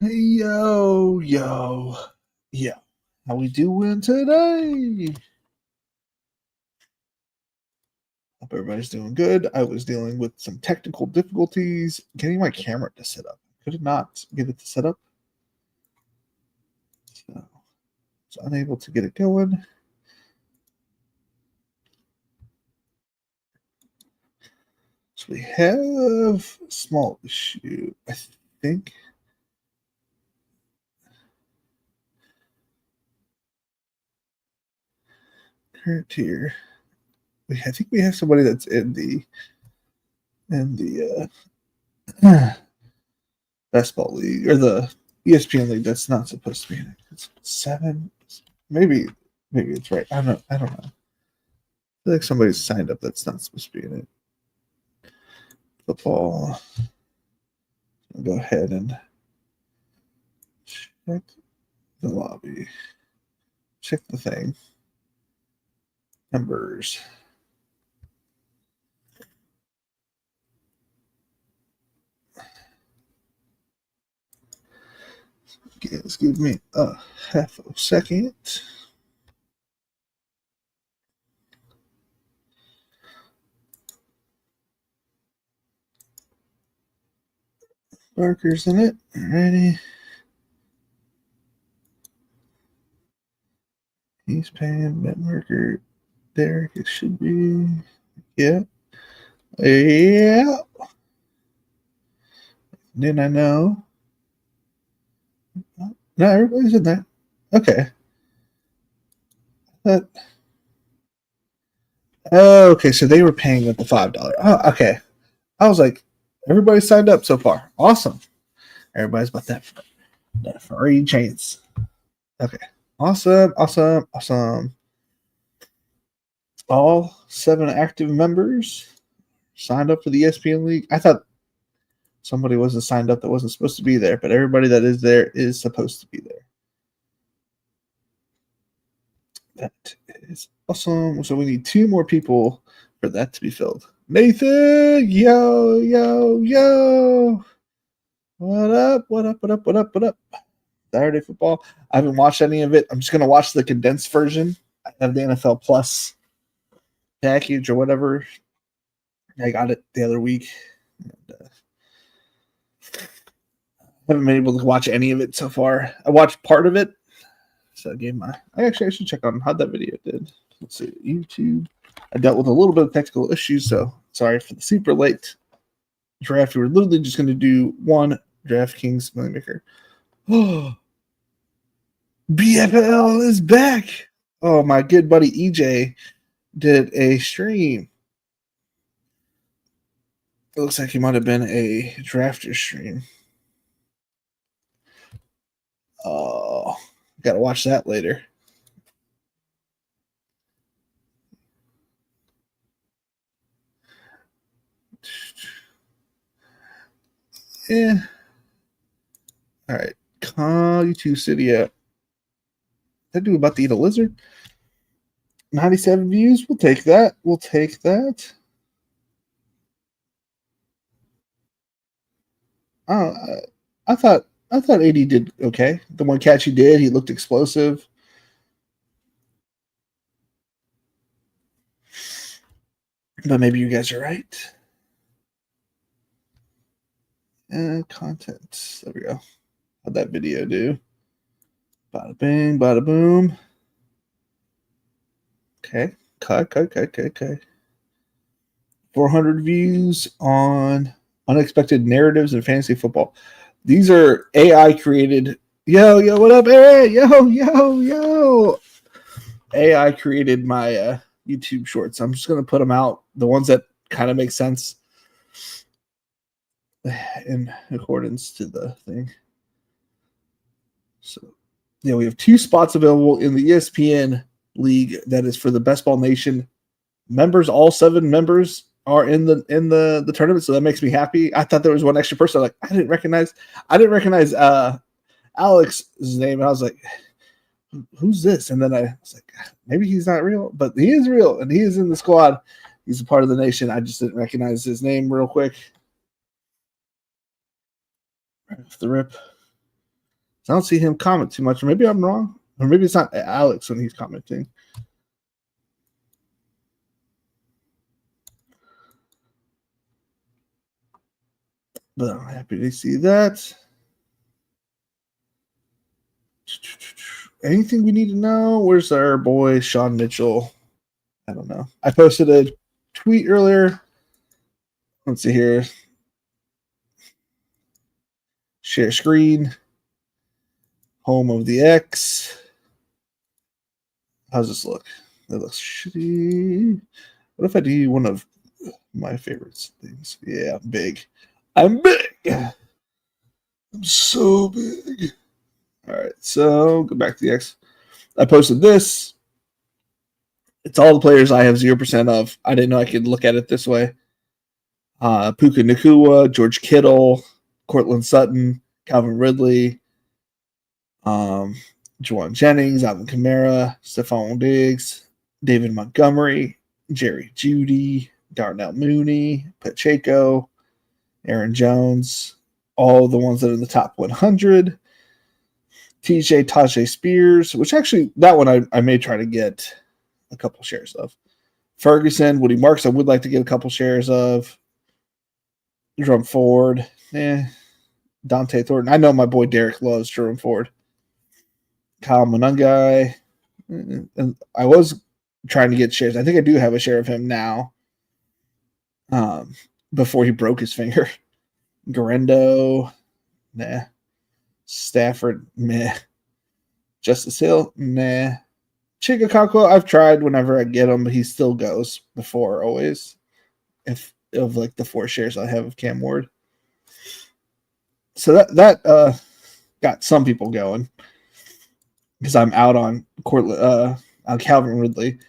Yo, yo, yo. How we doing today? Hope everybody's doing good. I was dealing with some technical difficulties getting my camera to set up. Could not get it to set up. So I was unable to get it going. So we have a small issue, I think. Current tier. I think we have somebody that's in the best ball league or the ESPN league that's not supposed to be in it. It's 7. Maybe it's right. I don't know. I feel like somebody's signed up that's not supposed to be in it. Football. I'll go ahead and check the lobby. Check the thing. Members. Okay, excuse me a half a second. Barker's in it. Alrighty. He's paying Networker. Derek, it should be. Yeah. Yeah. Didn't I know? No, everybody's in there. Okay. Okay, so they were paying with the $5. Oh, okay. I was like, everybody signed up so far. Awesome. Everybody's about that free chance. Okay. Awesome. All 7 active members signed up for the ESPN League. I thought somebody wasn't signed up that wasn't supposed to be there, but everybody that is there is supposed to be there. That is awesome. So we need 2 more people for that to be filled. Nathan, yo. What up? Saturday football. I haven't watched any of it. I'm just gonna watch the condensed version. I have the NFL Plus package or whatever. I got it the other week. And, haven't been able to watch any of it so far. I watched part of it, so I gave my. I should check on how that video did. Let's see, YouTube. I dealt with a little bit of technical issues, so sorry for the super late draft. We were literally just going to do one DraftKings Milli Maker. Oh, BFL is back. Oh, my good buddy EJ did a stream. It looks like he might have been a drafter stream. Oh, gotta watch that later. Yeah. All right. Call you two city up. That dude about to eat a lizard. 97 views. We'll take that. Oh, I thought AD did okay. The one catch he did, he looked explosive. But maybe you guys are right. Content. There we go. How'd that video do? Bada bing, bada boom. Okay. Cut. 400 views on unexpected narratives in fantasy football. These are AI created. Yo, what up, Aaron? Yo. AI created my YouTube shorts. I'm just going to put them out, the ones that kind of make sense in accordance to the thing. So, yeah, we have 2 spots available in the ESPN league that is for the Best Ball Nation members. All 7 members are in the tournament, so that makes me happy. I thought there was one extra person. Like I didn't recognize Alex's name, and I was like, who's this? And then I was like, maybe he's not real, but he is real, and he is in the squad. He's a part of the nation. I just didn't recognize his name real quick. Right off the rip. I don't see him comment too much. Or maybe I'm wrong. Or maybe it's not Alex when he's commenting. But I'm happy to see that. Anything we need to know? Where's our boy Sean Mitchell? I don't know. I posted a tweet earlier. Let's see here. Share screen. Home of the X. How's this look? That looks shitty. What if I do one of my favorites things? Yeah, big. I'm big. I'm so big. All right, so go back to the X. I posted this. It's all the players I have 0% of. I didn't know I could look at it this way. Puka Nacua, George Kittle, Cortland Sutton, Calvin Ridley, Juwan Jennings, Alvin Kamara, Stephon Diggs, David Montgomery, Jerry Jeudy, Darnell Mooney, Pacheco, Aaron Jones, all the ones that are in the top 100. Tajay Spears, which actually, that one I may try to get a couple shares of. Ferguson, Woody Marks, I would like to get a couple shares of. Jerome Ford, Dante Thornton. I know my boy Derek loves Jerome Ford. Kyle Monungai. And I was trying to get shares. I think I do have a share of him now. Before he broke his finger. Garendo, nah. Stafford, meh. Justice Hill, nah. Chigakonkwo, I've tried whenever I get him, but he still goes before always. If of like the 4 shares I have of Cam Ward. So that got some people going. Because I'm out on Calvin Ridley.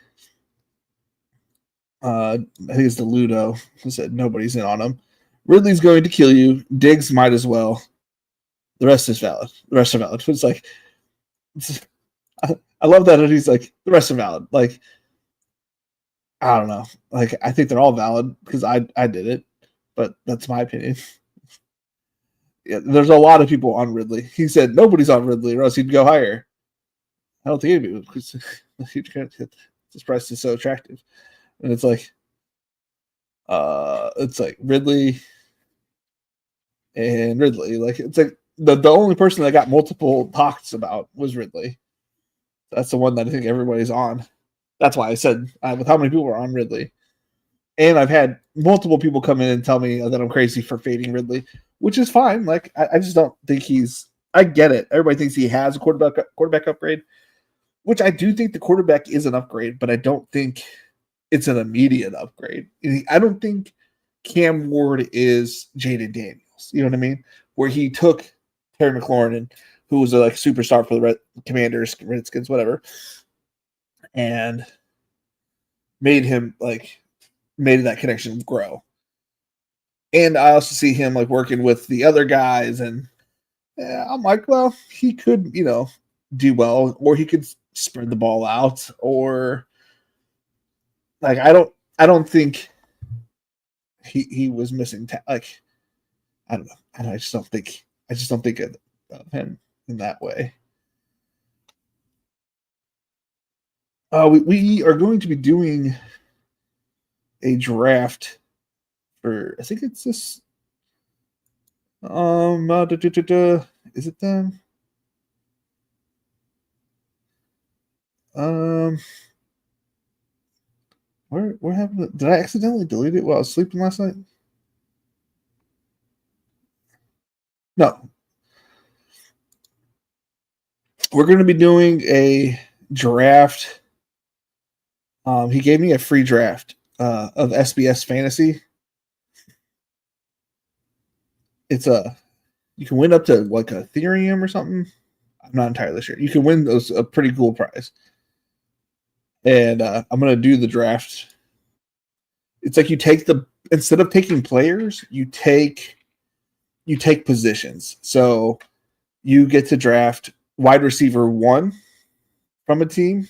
I think it's the Ludo who said nobody's in on him. Ridley's going to kill you. Diggs might as well. The rest is valid. The rest are valid. It's like, I love that he's like, the rest are valid. Like, I don't know. Like, I think they're all valid because I did it, but that's my opinion. Yeah, there's a lot of people on Ridley. He said nobody's on Ridley, or else he'd go higher. I don't think anybody would because this price is so attractive. And it's like Ridley and Ridley. Like, it's like the only person that got multiple talks about was Ridley. That's the one that I think everybody's on. That's why I said with how many people are on Ridley. And I've had multiple people come in and tell me that I'm crazy for fading Ridley, which is fine. Like, I just don't think I get it. Everybody thinks he has a quarterback upgrade, which I do think the quarterback is an upgrade, but I don't think it's an immediate upgrade. I don't think Cam Ward is Jaden Daniels. You know what I mean? Where he took Terry McLaurin, who was a like superstar for the Commanders, Redskins, whatever, and made that connection grow. And I also see him like working with the other guys, and I'm like, well, he could, do well, or he could spread the ball out, or like I don't think he was missing. I don't know. I just don't think of him in that way. We are going to be doing a draft for, I think it's this. Is it them? Where happened? Did I accidentally delete it while I was sleeping last night? No. We're going to be doing a draft. He gave me a free draft of SBS Fantasy. It's you can win up to like a Ethereum or something. I'm not entirely sure. You can win a pretty cool prize. And I'm going to do the draft. It's like you take instead of taking players, you take positions. So you get to draft wide receiver 1 from a team.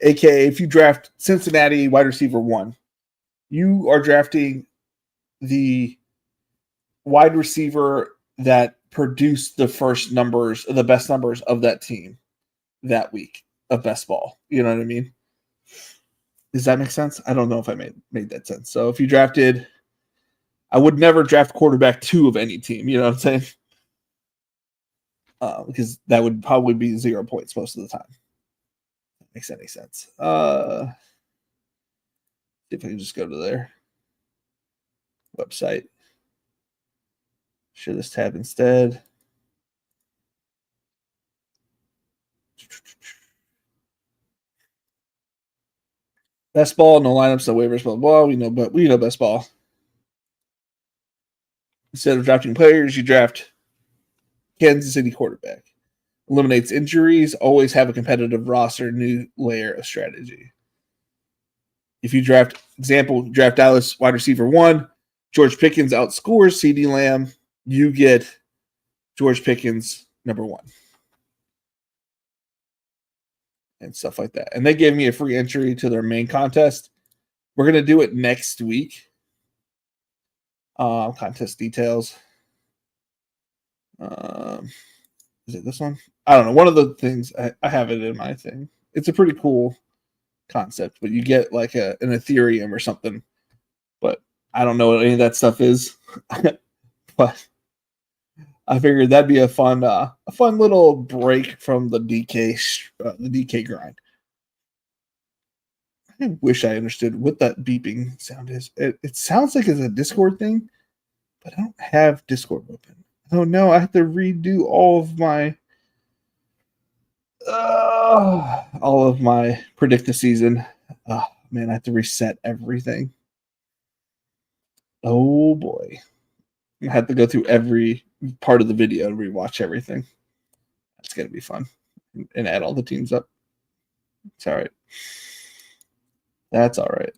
AKA, if you draft Cincinnati wide receiver 1, you are drafting the wide receiver that produce the best numbers of that team that week of best ball. You know what I mean? Does that make sense? I don't know if I made that sense. So if you drafted, I would never draft quarterback 2 of any team. You know what I'm saying? Because that would probably be 0 points most of the time. That makes any sense. See if I can just go to their website. Share this tab instead. Best ball, no lineups, no waivers, blah, blah, blah. We know best ball. Instead of drafting players, you draft Kansas City quarterback. Eliminates injuries, always have a competitive roster, new layer of strategy. If you draft Dallas wide receiver 1, George Pickens outscores CeeDee Lamb, you get George Pickens number 1. And stuff like that. And they gave me a free entry to their main contest. We're going to do it next week. Contest details. Is it this one? I don't know. One of the things, I have it in my thing. It's a pretty cool concept, but you get like an Ethereum or something. But I don't know what any of that stuff is. But I figured that'd be a fun little break from the DK grind. I wish I understood what that beeping sound is. It sounds like it's a Discord thing, but I don't have Discord open. Oh no, I have to redo all of my predict the season. Oh man, I have to reset everything. Oh boy. I have to go through every part of the video and rewatch everything. That's going to be fun. And add all the teams up. It's all right. That's all right.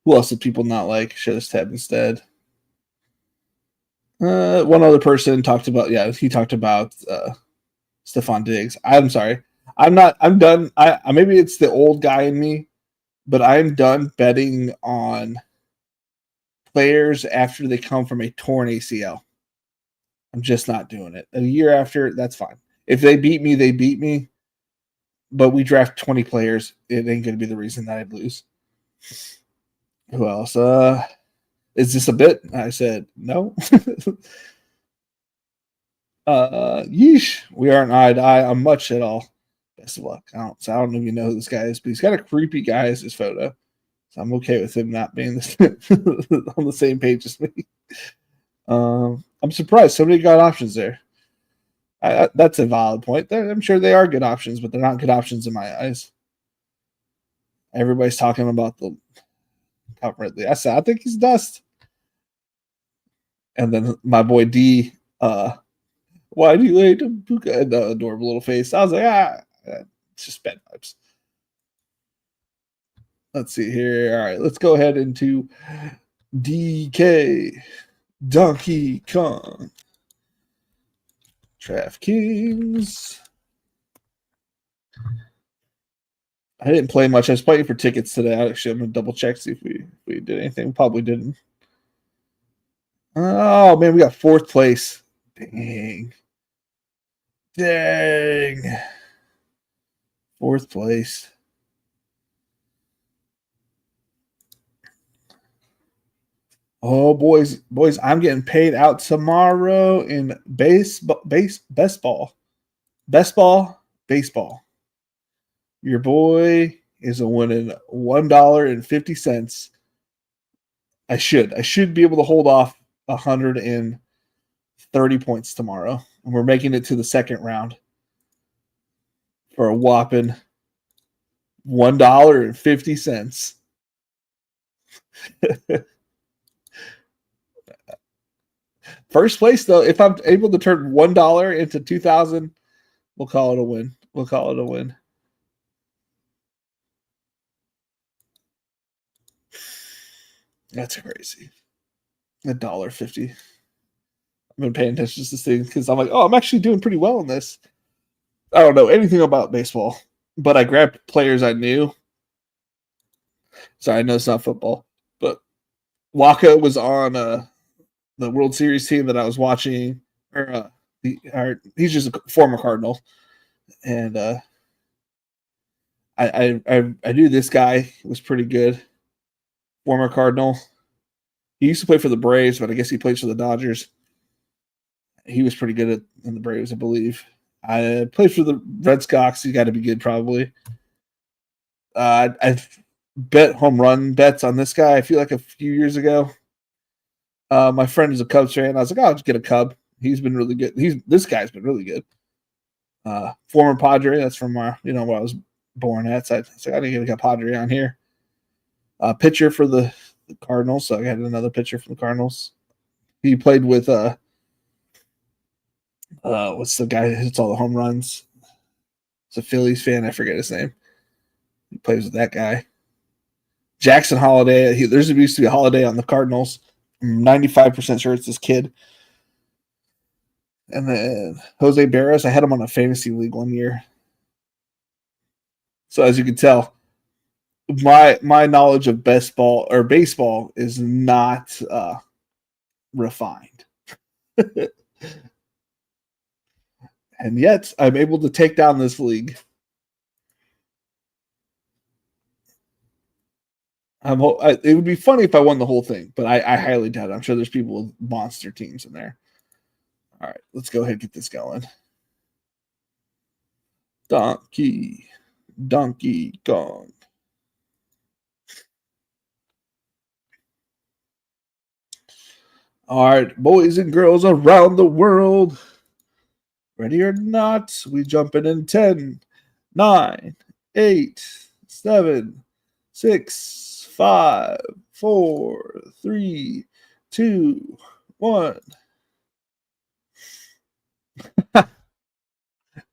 Who else did people not like? Share this tab instead. One other person talked about, he talked about Stephon Diggs. I'm sorry. I'm done. Maybe it's the old guy in me, but I'm done betting on players after they come from a torn ACL. I'm just not doing it. A year after, that's fine. If they beat me, they beat me. But we draft 20 players. It ain't going to be the reason that I'd lose. Who else? Is this a bit? I said, no. Yeesh. We aren't eye to eye on much at all. Best of luck. I don't know if you know who this guy is, but he's got a creepy guy as his photo. So I'm okay with him not being on the same page as me. I'm surprised somebody got options there. That's a valid point. I'm sure they are good options, but they're not good options in my eyes. Everybody's talking about the Calvin Ridley. I said, I think he's dust. And then my boy D, why do you hate Puka? The adorable little face. I was like, it's just bad vibes. Let's see here. All right, let's go ahead into DK Donkey Kong. DraftKings. I didn't play much. I was playing for tickets today. Actually, I'm gonna double check, see if we did anything. Probably didn't. Oh man, we got 4th place. Dang. 4th place. Oh boys, I'm getting paid out tomorrow in best ball. Best ball, baseball. Your boy is winning $1.50. I should be able to hold off 130 points tomorrow. And we're making it to the second round for a whopping $1.50. First place, though, if I'm able to turn $1 into 2,000, we'll call it a win. That's crazy. $1.50. I've been paying attention to this thing because I'm like, I'm actually doing pretty well in this. I don't know anything about baseball, but I grabbed players I knew. Sorry, I know it's not football, but Waka was on the World Series team that I was watching, he's just a former Cardinal, and I knew this guy was pretty good, former Cardinal. He used to play for the Braves, but I guess he plays for the Dodgers. He was pretty good in the Braves, I believe. I played for the Red Sox. He's got to be good, probably. I've bet home run bets on this guy. I feel like a few years ago. My friend is a Cubs fan. I was like, "Oh, I'll just get a Cub." He's been really good. This guy's been really good. Former Padre. That's from where I was born at. So I was like, I didn't get a Padre on here. Pitcher for the Cardinals. So I got another pitcher from the Cardinals. He played with what's the guy who hits all the home runs? It's a Phillies fan. I forget his name. He plays with that guy. Jackson Holiday. There used to be a Holiday on the Cardinals. I'm 95% sure it's this kid. And then Jose Barras. I had him on a fantasy league one year. So as you can tell, my knowledge of baseball is not refined. And yet I'm able to take down this league. It would be funny if I won the whole thing, but I highly doubt it. I'm sure there's people with monster teams in there. All right, let's go ahead and get this going. Donkey Kong. All right, boys and girls around the world. Ready or not, we jump in 10, 9, 8, 7, 6, 5, 4, 3, 2, 1.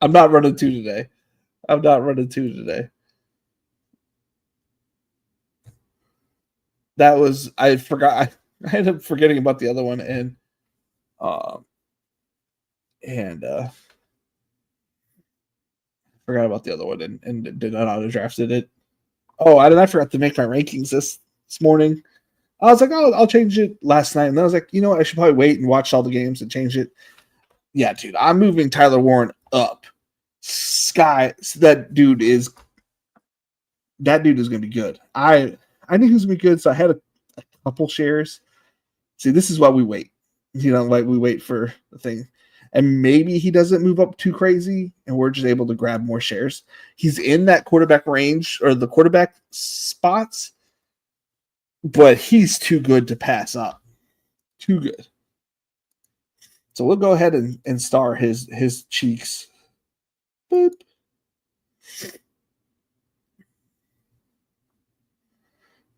I'm not running 2 today. That was, I forgot. I ended up forgetting about the other one, and forgot about the other one, and did not auto drafted it. Oh, I forgot to make my rankings this morning. I was like, I'll change it last night, and then I was like, you know what? I should probably wait and watch all the games and change it. Yeah, dude, I'm moving Tyler Warren up. That dude is going to be good. I knew he was going to be good, so I had a couple shares. See, this is why we wait. Like we wait for the thing. And maybe he doesn't move up too crazy, and we're just able to grab more shares. He's in that quarterback range or the quarterback spots, but he's too good to pass up. Too good. So we'll go ahead and star his cheeks. Boop.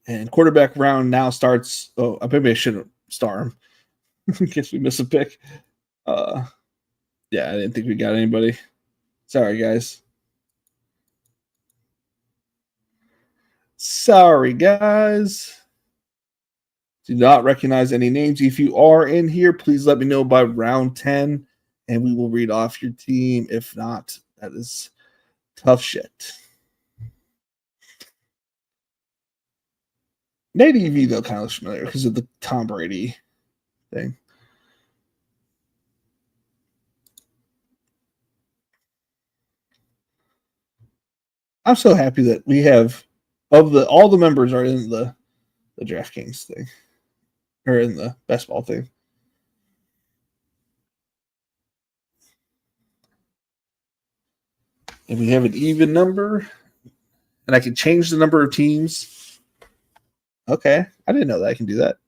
And quarterback round now starts. Oh, maybe I shouldn't star him in case we miss a pick. Yeah, I didn't think we got anybody. Sorry, guys. Do not recognize any names. If you are in here, please let me know by round 10, and we will read off your team. If not, that is tough shit. Nate EV, though, kind of looks familiar because of the Tom Brady thing. I'm so happy that we have all the members are in the DraftKings thing or in the best ball thing. And we have an even number, and I can change the number of teams. Okay, I didn't know that I can do that.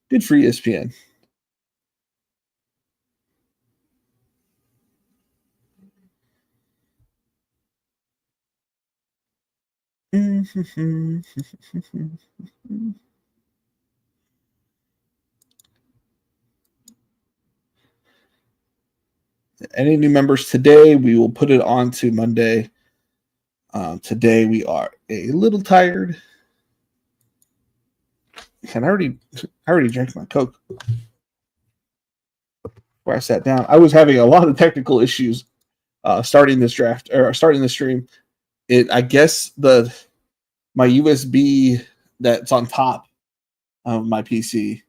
Good for ESPN. Any new members today, we will put it on to Monday. Today we are a little tired. And I already drank my Coke where I sat down. I was having a lot of technical issues starting this draft or starting the stream. I guess my USB that's on top of my PC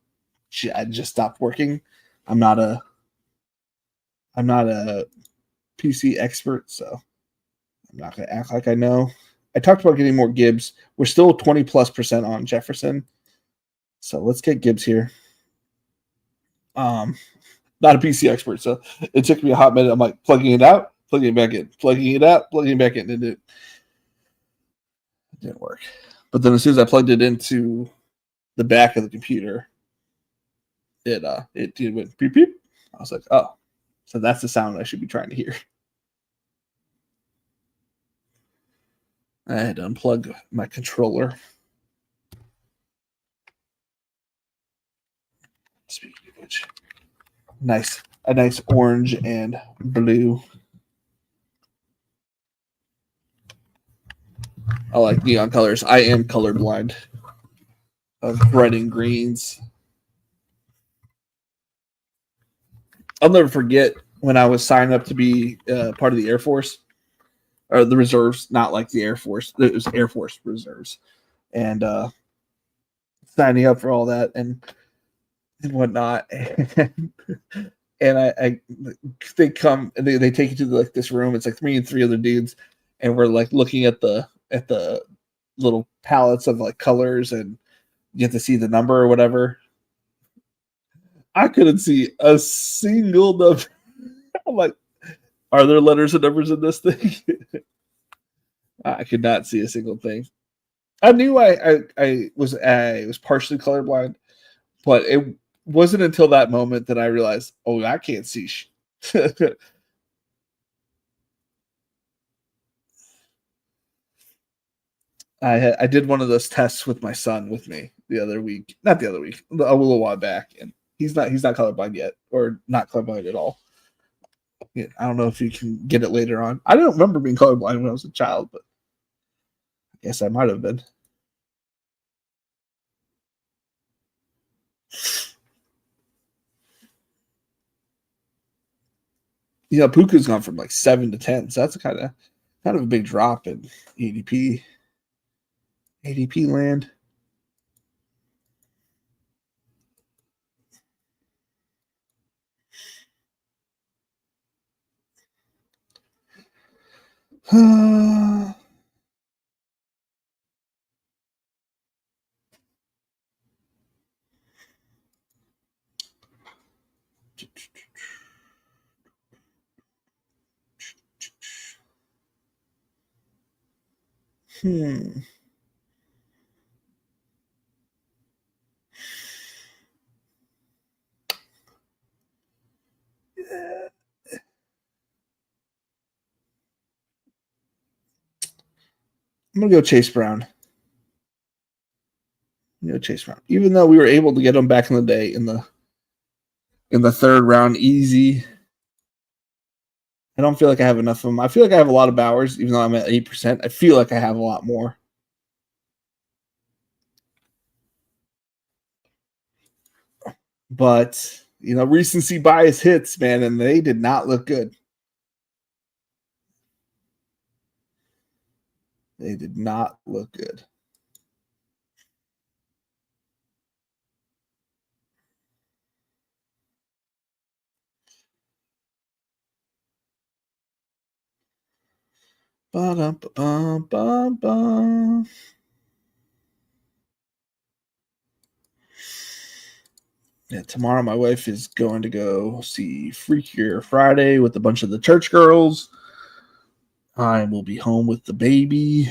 just stopped working. I'm not a PC expert, so I'm not going to act like I know. I talked about getting more Gibbs. We're still 20+% on Jefferson. So let's get Gibbs here. Not a PC expert, so it took me a hot minute. I'm like plugging it out, plugging it back in, plugging it out, plugging it back in. It didn't work. But then as soon as I plugged it into the back of the computer, it went beep beep. I was like, oh, so that's the sound I should be trying to hear. I had to unplug my controller. Speaking of which, a nice orange and blue. I like neon colors. I am colorblind of red and greens. I'll never forget when I was signed up to be part of the Air Force, or the reserves, not like the Air Force. It was Air Force reserves. And signing up for all that and whatnot. And they come and they take you to like this room. It's like me and three other dudes, and we're like looking at the little palettes of like colors, and you have to see the number or whatever. I couldn't see a single number. I'm like, are there letters and numbers in this thing? I could not see a single thing. I knew I was partially colorblind, but it wasn't until that moment that I realized, oh, I can't see shit. I did one of those tests with my son with me not the other week, a little while back, and he's not colorblind yet, or not colorblind at all. Yeah, I don't know if you can get it later on. I don't remember being colorblind when I was a child, but I guess I might have been. You know, Puka's gone from like 7 to 10, so that's kind of a big drop in ADP land. I'm gonna go Chase Brown. Chase Brown. Even though we were able to get him back in the day in the third round, easy. I don't feel like I have enough of them. I feel like I have a lot of Bowers, even though I'm at 8%. I feel like I have a lot more. But, recency bias hits, man, and they did not look good. They did not look good. Ba-dum-ba-bum-bum-bum. Yeah, tomorrow my wife is going to go see Freakier Friday with a bunch of the church girls. I will be home with the baby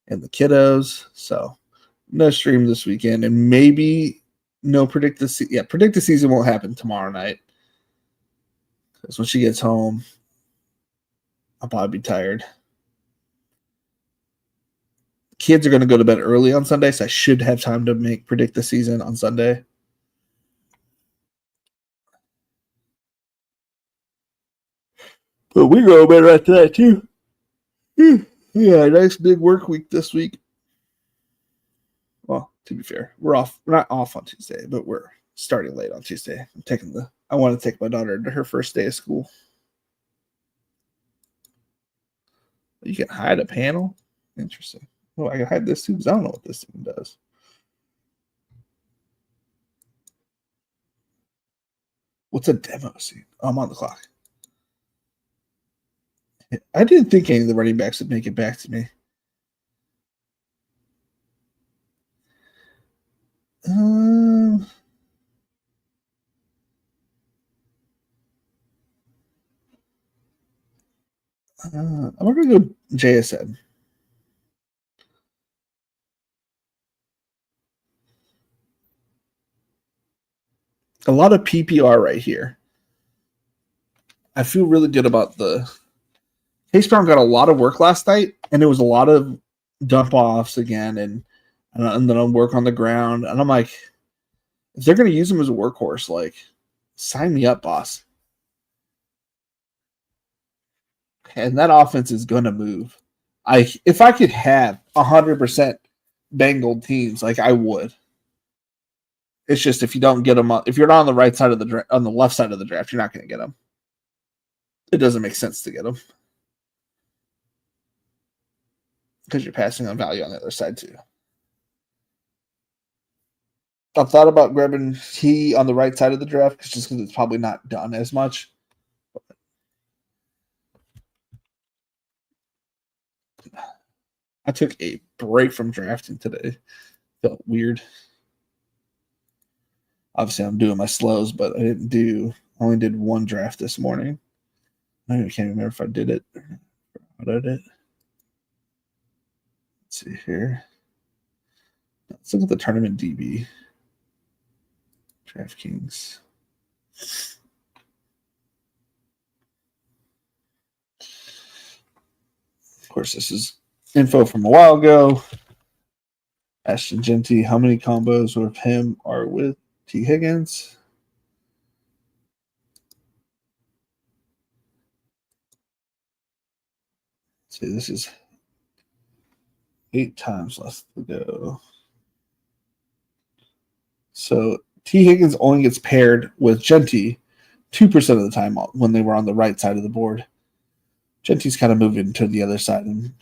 and the kiddos. So no stream this weekend, and maybe no predict the season won't happen tomorrow night. Because when she gets home, I'll probably be tired. Kids are going to go to bed early on Sunday, so I should have time to predict the season on Sunday. But we go better after that too. Yeah, nice big work week this week. Well, to be fair, we're not off on Tuesday, but we're starting late on Tuesday. I want to take my daughter to her first day of school. You can hide a panel? Interesting. Oh, I can hide this too because I don't know what this thing does. What's a demo scene? Oh, I'm on the clock. I didn't think any of the running backs would make it back to me. I'm going to go JSN. A lot of PPR right here. I feel really good about the Chase Brown got a lot of work last night, and it was a lot of dump offs again, and then I'll work on the ground. And I'm like, if they're going to use him as a workhorse, like, sign me up, boss. And that offense is going to move. If I could have 100% Bengal teams, like I would. It's just if you don't get them, if you're not on the right side of the on the left side of the draft, you're not going to get them. It doesn't make sense to get them because you're passing on value on the other side too. I've thought about grabbing T on the right side of the draft just because it's probably not done as much. I took a break from drafting today. Felt weird. Obviously, I'm doing my slows, but I only did one draft this morning. I can't remember if I did it. What I did. Let's see here. Let's look at the tournament DB. DraftKings. Of course, this is info from a while ago. Ashton Genty, how many combos with him are with T. Higgins? Let's see, this is 8 times left to go. So T. Higgins only gets paired with Genty 2% of the time when they were on the right side of the board. Genty's kind of moving to the other side, and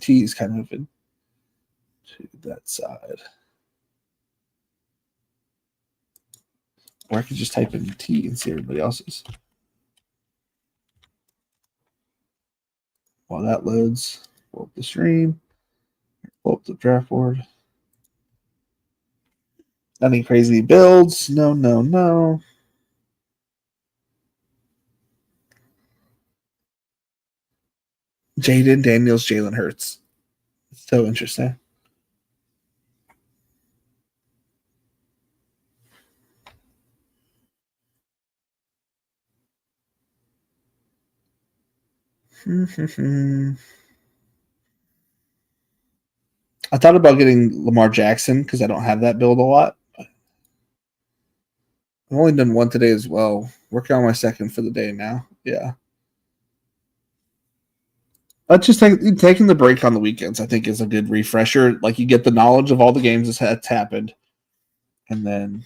T is kind of moving to that side. Or I could just type in T and see everybody else's. While that loads, pull up the stream, pull up the draft board. Nothing crazy builds. No. Jaden Daniels, Jalen Hurts. So interesting. I thought about getting Lamar Jackson because I don't have that build a lot. I've only done one today as well. Working on my second for the day now. Yeah. Just taking the break on the weekends, I think, is a good refresher. Like, you get the knowledge of all the games that's happened, and then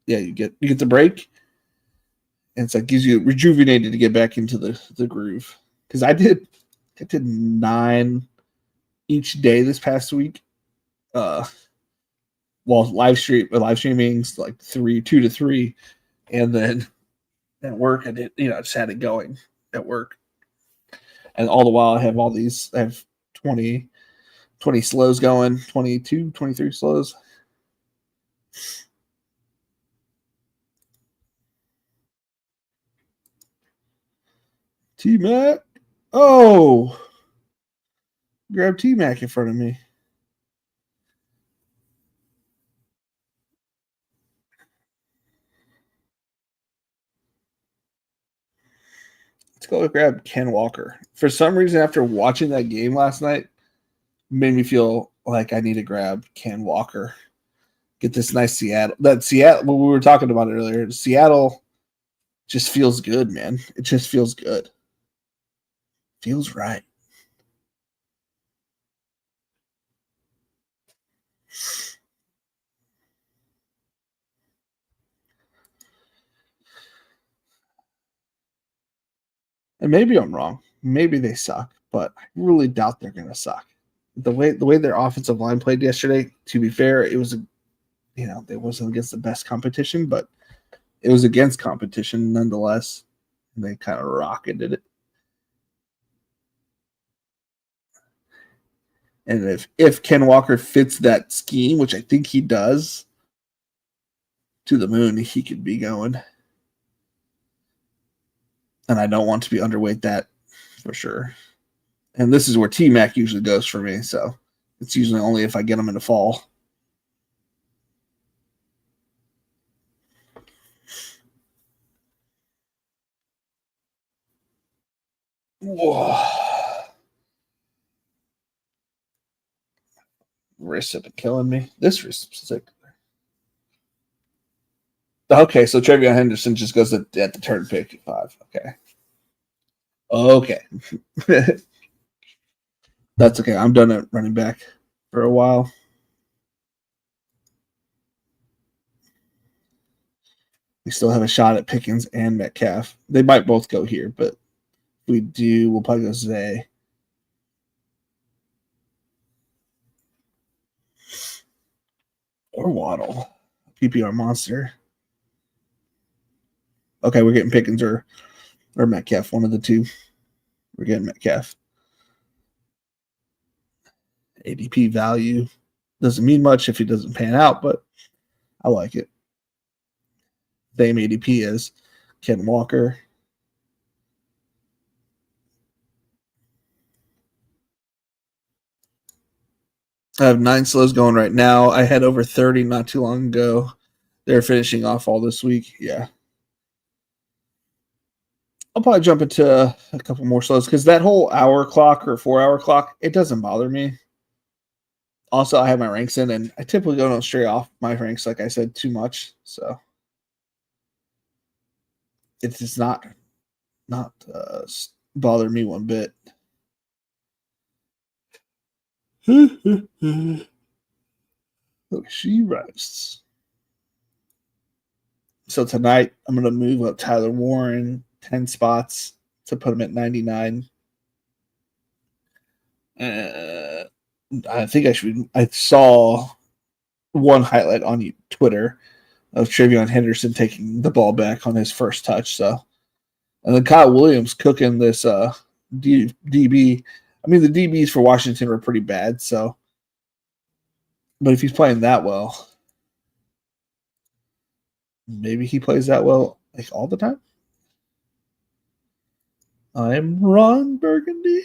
you get the break, and it's like gives you rejuvenated to get back into the groove. Because I did 9 each day this past week. Well, live streamings like 2 to 3, and then at work I did, I just had it going at work, and all the while I have I have 20 slows going, 22, 23 slows. T-Mac. Oh, grab T-Mac in front of me. Let's go grab Ken Walker. For some reason, after watching that game last night, made me feel like I need to grab Ken Walker. Get this nice Seattle. What we were talking about earlier. Seattle just feels good, man. It just feels good. Feels right. And maybe I'm wrong. Maybe they suck, but I really doubt they're going to suck. The way their offensive line played yesterday, to be fair, it was it wasn't against the best competition, but it was against competition nonetheless. And they kind of rocketed it. And if Ken Walker fits that scheme, which I think he does, to the moon, he could be going. And I don't want to be underweight that for sure. And this is where T-Mac usually goes for me, so it's usually only if I get him in the fall. Whoa. Wrists have been killing me. This wrist is sick. Okay, so Trevion Henderson just goes at the turn pick 5. Okay. That's okay. I'm done at running back for a while. We still have a shot at Pickens and Metcalf. They might both go here, but if we do, we'll probably go Zay. Or Waddle. PPR monster. Okay, we're getting Pickens or Metcalf, one of the two. We're getting Metcalf. ADP value doesn't mean much if he doesn't pan out, but I like it. Same ADP as Ken Walker. I have 9 slows going right now. I had over 30 not too long ago. They're finishing off all this week. Yeah. I'll probably jump into a couple more slows because that whole hour clock or 4-hour clock, it doesn't bother me. Also, I have my ranks in, and I typically don't stray off my ranks, like I said, too much. So it does not bother me one bit. Look, she rests. So tonight, I'm going to move up Tyler Warren 10 spots to put him at 99. I think I saw one highlight on Twitter of Trevion Henderson taking the ball back on his first touch. So, and then Kyle Williams cooking this DB. I mean, the DBs for Washington were pretty bad. So, but if he's playing that well, maybe he plays that well like all the time. I'm Ron Burgundy.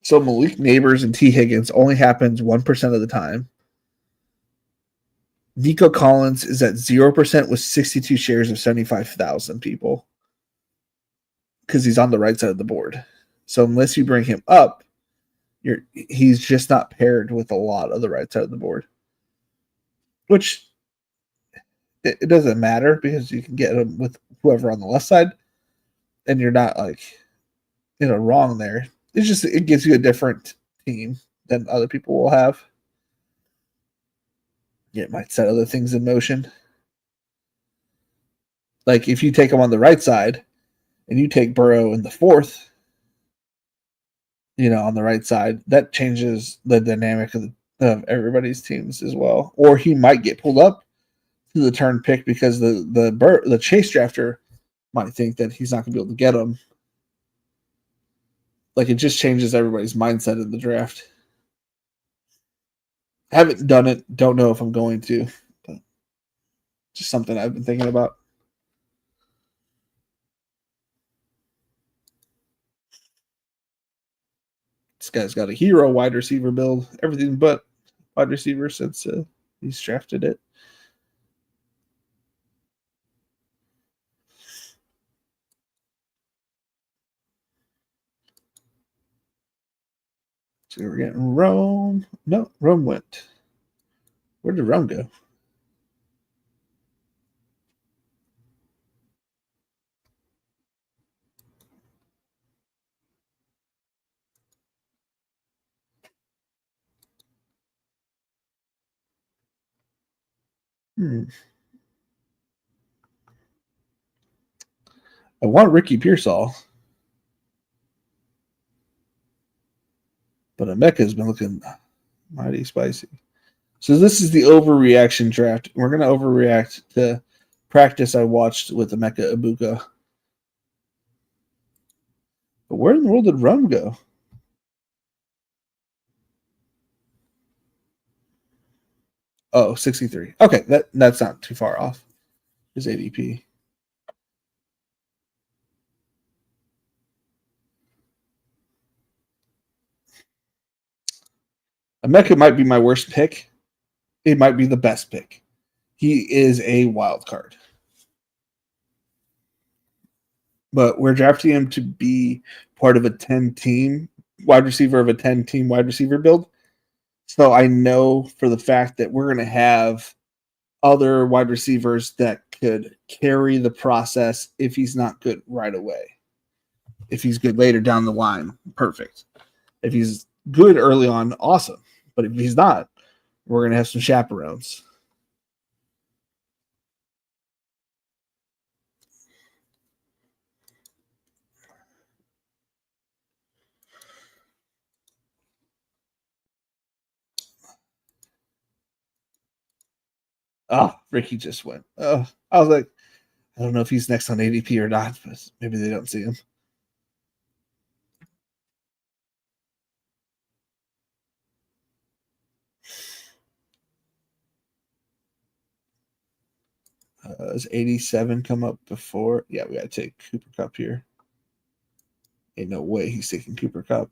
So Malik Neighbors and T. Higgins only happens 1% of the time. Nico Collins is at 0% with 62 shares of 75,000 people because he's on the right side of the board. So unless you bring him up, he's just not paired with a lot of the right side of the board, which it doesn't matter because you can get him with whoever on the left side, and you're not like wrong there. It's just it gives you a different team than other people will have. It might set other things in motion. Like if you take him on the right side and you take Burrow in the 4th, on the right side, that changes the dynamic of everybody's teams as well. Or he might get pulled up to the turn pick because the chase drafter might think that he's not going to be able to get him. Like it just changes everybody's mindset in the draft. I haven't done it. Don't know if I'm going to. But just something I've been thinking about. This guy's got a hero wide receiver build. Everything but wide receiver since he's drafted it. So we're getting Rome. No, Rome went. Where did Rome go? I want Ricky Pearsall. But Emeka has been looking Mighty spicy. So this is the overreaction draft. We're going to overreact to practice I watched with Emeka Ibuka. But where in the world did Rum go? Oh, 63. Okay, that's not too far off. His ADP. Emeka might be my worst pick. It might be the best pick. He is a wild card. But we're drafting him to be part of a 10-team wide receiver of a 10-team wide receiver build. So I know for the fact that we're going to have other wide receivers that could carry the process if he's not good right away. If he's good later down the line, perfect. If he's good early on, awesome. But if he's not, we're going to have some chaperones. Oh, Ricky just went. I was like, I don't know if he's next on ADP or not, but maybe they don't see him. Does 87 come up before? Yeah, we got to take Cooper Kupp here. Ain't no way he's taking Cooper Kupp.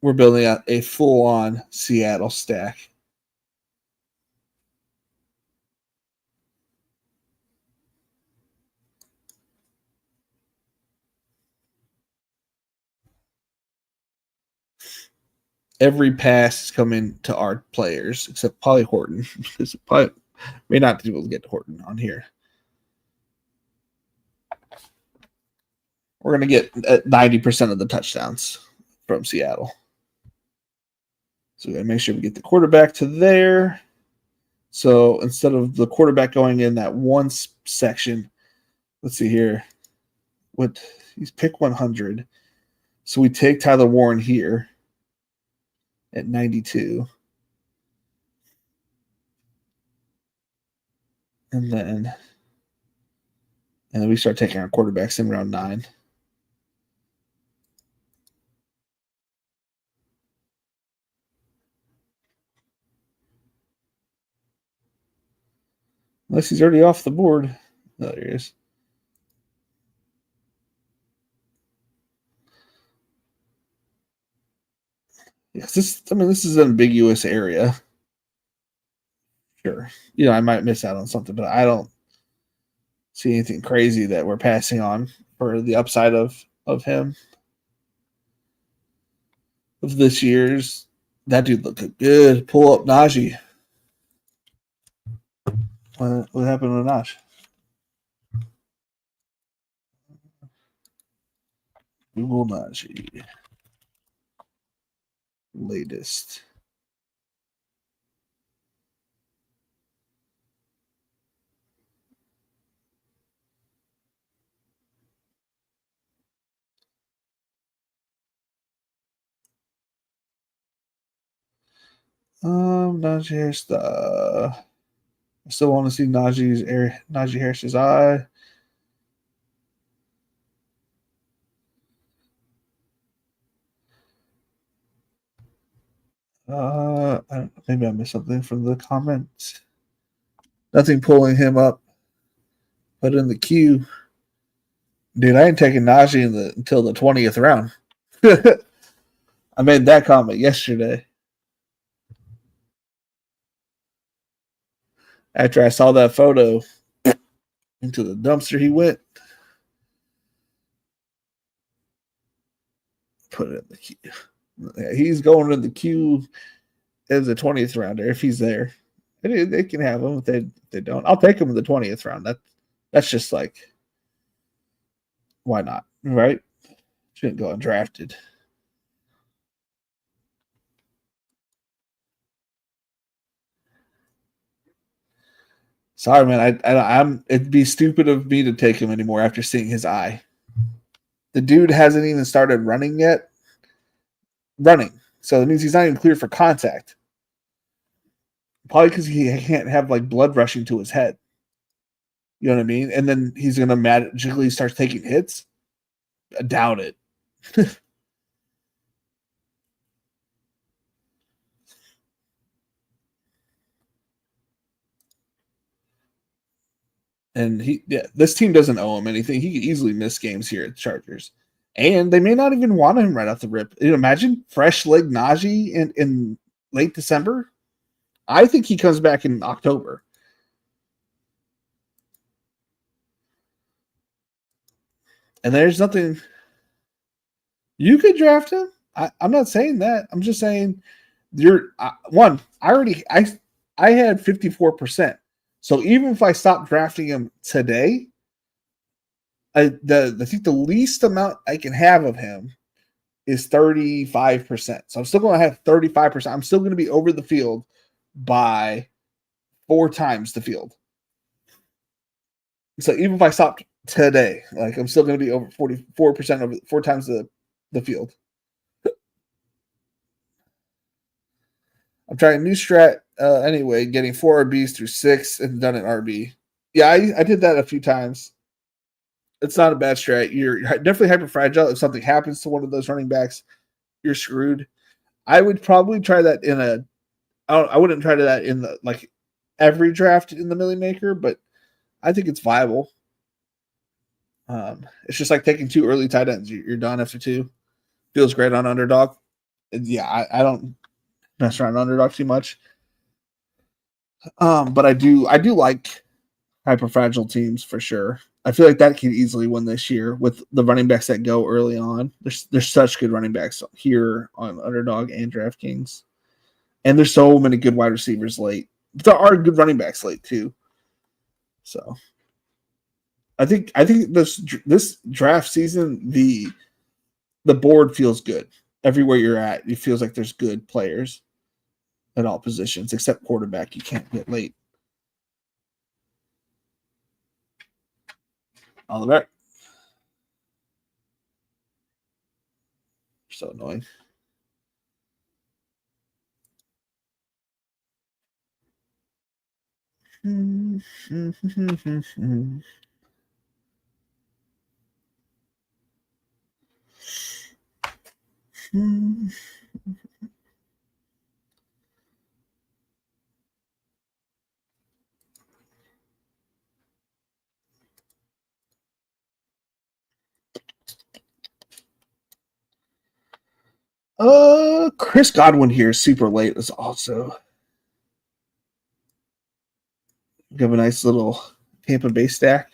We're building out a full-on Seattle stack. Every pass is coming to our players, except probably Horton. Because probably may not be able to get to Horton on here. We're going to get 90% of the touchdowns from Seattle. So we got to make sure we get the quarterback to there. So instead of the quarterback going in that one section, let's see here. He's pick 100. So we take Tyler Warren here at 92. And then we start taking our quarterbacks in round 9. Unless he's already off the board. Oh, there he is. Yes, this is an ambiguous area. Sure. I might miss out on something, but I don't see anything crazy that we're passing on for the upside of him. Of this year's, that dude looked good. Pull up Najee. What happened to Najee? Google Najee. Latest. Najee Harris. I still want to see Najee Harris's eye. Maybe I missed something from the comments. Nothing pulling him up, but in the queue, dude, I ain't taking Najee until the 20th round. I made that comment yesterday after I saw that photo. Into the dumpster he went. Put it in the queue. Yeah, he's going in the queue as a 20th rounder if he's there. They can have him if they don't. I'll take him in the 20th round. That's just like, why not, right? Shouldn't go undrafted. Sorry, man. I'm. It'd be stupid of me to take him anymore after seeing his eye. The dude hasn't even started running yet. So that means he's not even cleared for contact. Probably because he can't have like blood rushing to his head. You know what I mean? And then he's going to magically start taking hits. I doubt it. And this team doesn't owe him anything. He could easily miss games here at the Chargers. And they may not even want him right off the rip. Imagine fresh leg Najee in late December. I think he comes back in October. And there's nothing. You could draft him. I'm not saying that. I'm just saying you're one. I had 54%. So even if I stop drafting him today, I think the least amount I can have of him is 35%. So I'm still going to have 35%. I'm still going to be over the field by 4 times the field. So even if I stopped today, like I'm still going to be over 44% over 4 times the field. I'm trying a new strat anyway, getting 4 RBs through 6 and done an RB. Yeah, I did that a few times. It's not a bad strat. You're definitely hyper fragile. If something happens to one of those running backs, you're screwed. I would probably try that I wouldn't try that in the like every draft in the Milli Maker, but I think it's viable. It's just like taking 2 early tight ends. You're done after 2. Feels great on underdog. And yeah, I don't mess around underdog too much. But I do like hyper fragile teams for sure. I feel like that can easily win this year with the running backs that go early on. There's such good running backs here on Underdog and DraftKings, and there's so many good wide receivers late. But there are good running backs late too. So, I think this draft season the board feels good everywhere you're at. It feels like there's good players at all positions except quarterback. You can't get late. All the back. So annoying. Chris Godwin here, super late, is also give a nice little Tampa Bay stack.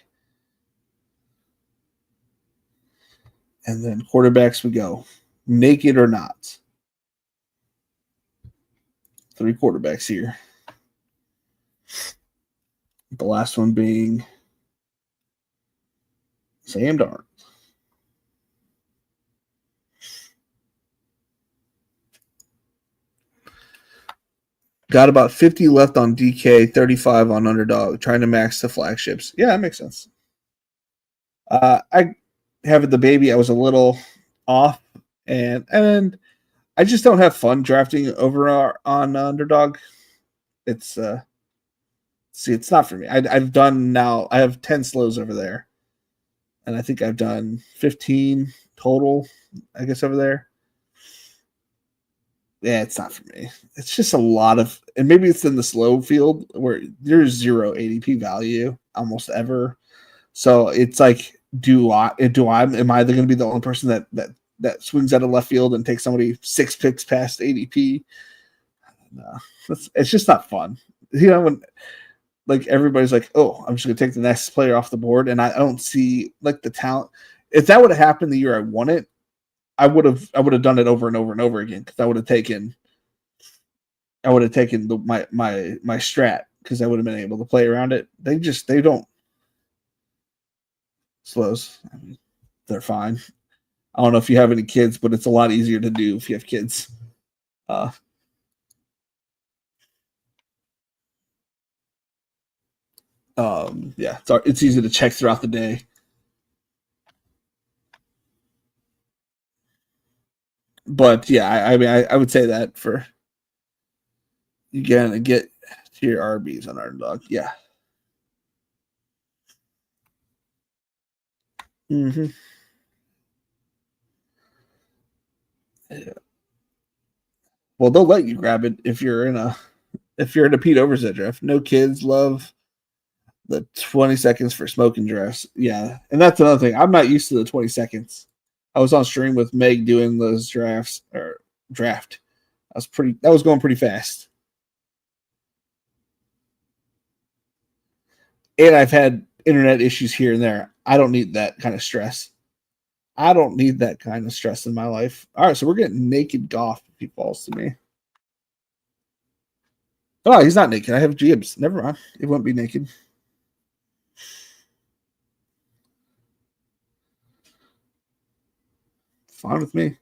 And then quarterbacks we go. Naked or not. 3 quarterbacks here. The last one being Sam Darnold. Got about 50 left on DK, 35 on underdog, trying to max the flagships. Yeah, that makes sense. I have the baby. I was a little off, and I just don't have fun drafting over on underdog. It's it's not for me. I've done now. I have 10 slows over there, and I think I've done 15 total. I guess over there. Yeah, it's not for me. It's just a lot of, and maybe it's in the slow field where there's 0 ADP value almost ever. So it's like, am I going to be the only person that swings out of left field and takes somebody 6 picks past ADP? No, it's just not fun. When like everybody's like, oh, I'm just going to take the next player off the board, and I don't see like the talent. If that would have happened the year I won it, I would have done it over and over and over again because I would have taken my strat because I would have been able to play around it. They don't slows. I mean, they're fine. I don't know if you have any kids, but it's a lot easier to do if you have kids. Yeah, it's easy to check throughout the day. But yeah, I mean, I would say that for you gonna get to your RBs on underdog. Yeah. Mm-hmm. Yeah. Well, they'll let you grab it if you're in a Pete Overzet draft. No kids love the 20 seconds for smoking drafts. Yeah. And that's another thing. I'm not used to the 20 seconds. I was on stream with Meg doing those drafts or draft. That was going pretty fast. And I've had internet issues here and there. I don't need that kind of stress. I don't need that kind of stress in my life. All right, so we're getting naked Goff if he falls to me. Oh, he's not naked. I have Gibbs. Never mind. It won't be naked. Fine with me.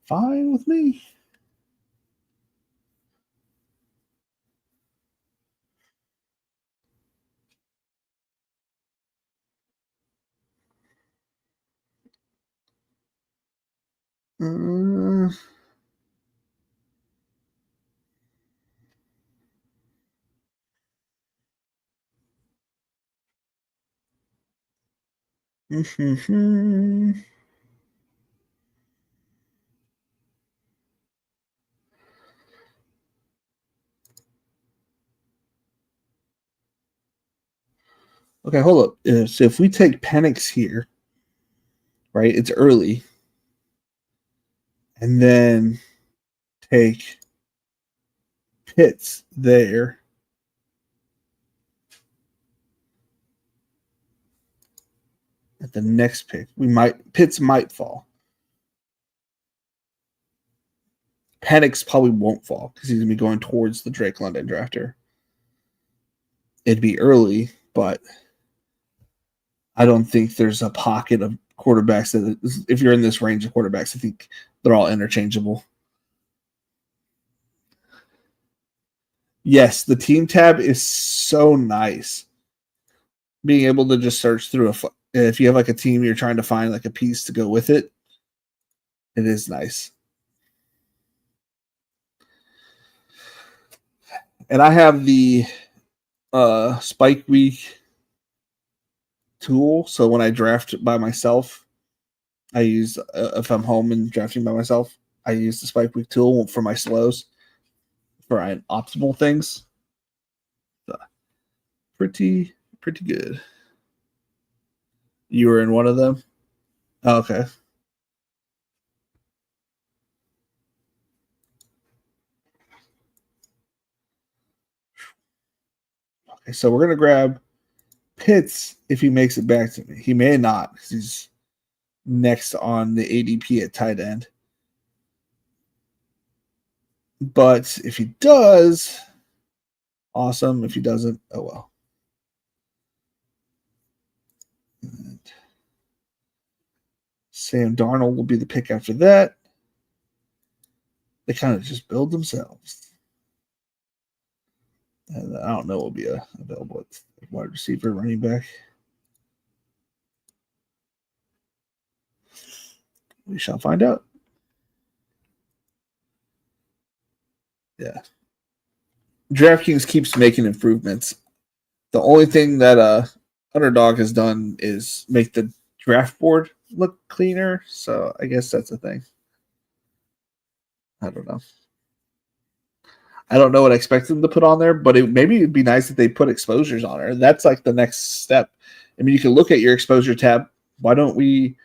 Fine with me. Uh, okay, hold up. So if we take Penix here, right, it's early, and then take Pitts there. At the next pick, Pitts might fall. Penix probably won't fall because he's gonna be going towards the Drake London drafter. It'd be early, but I don't think there's a pocket of quarterbacks that if you're in this range of quarterbacks, I think they're all interchangeable. Yes, the team tab is so nice. Being able to just search through if you have like a team you're trying to find like a piece to go with it, it is nice. And I have the Spike Week tool, so when I draft by myself, I use if I'm home and drafting by myself, I use the Spike Week tool for my slows for optimal things. So, pretty good. You were in one of them? Oh, okay. Okay, so we're gonna grab Pitts if he makes it back to me. He may not because he's next on the ADP at tight end. But if he does, awesome. If he doesn't, oh well. And Sam Darnold will be the pick after that. They kind of just build themselves. And I don't know what will be available at wide receiver, running back. We shall find out. Yeah. DraftKings keeps making improvements. The only thing that Underdog has done is make the draft board look cleaner. So I guess that's a thing. I don't know. I don't know what I expect them to put on there, but maybe it'd be nice if they put exposures on there. That's like the next step. I mean, you can look at your exposure tab. Why don't we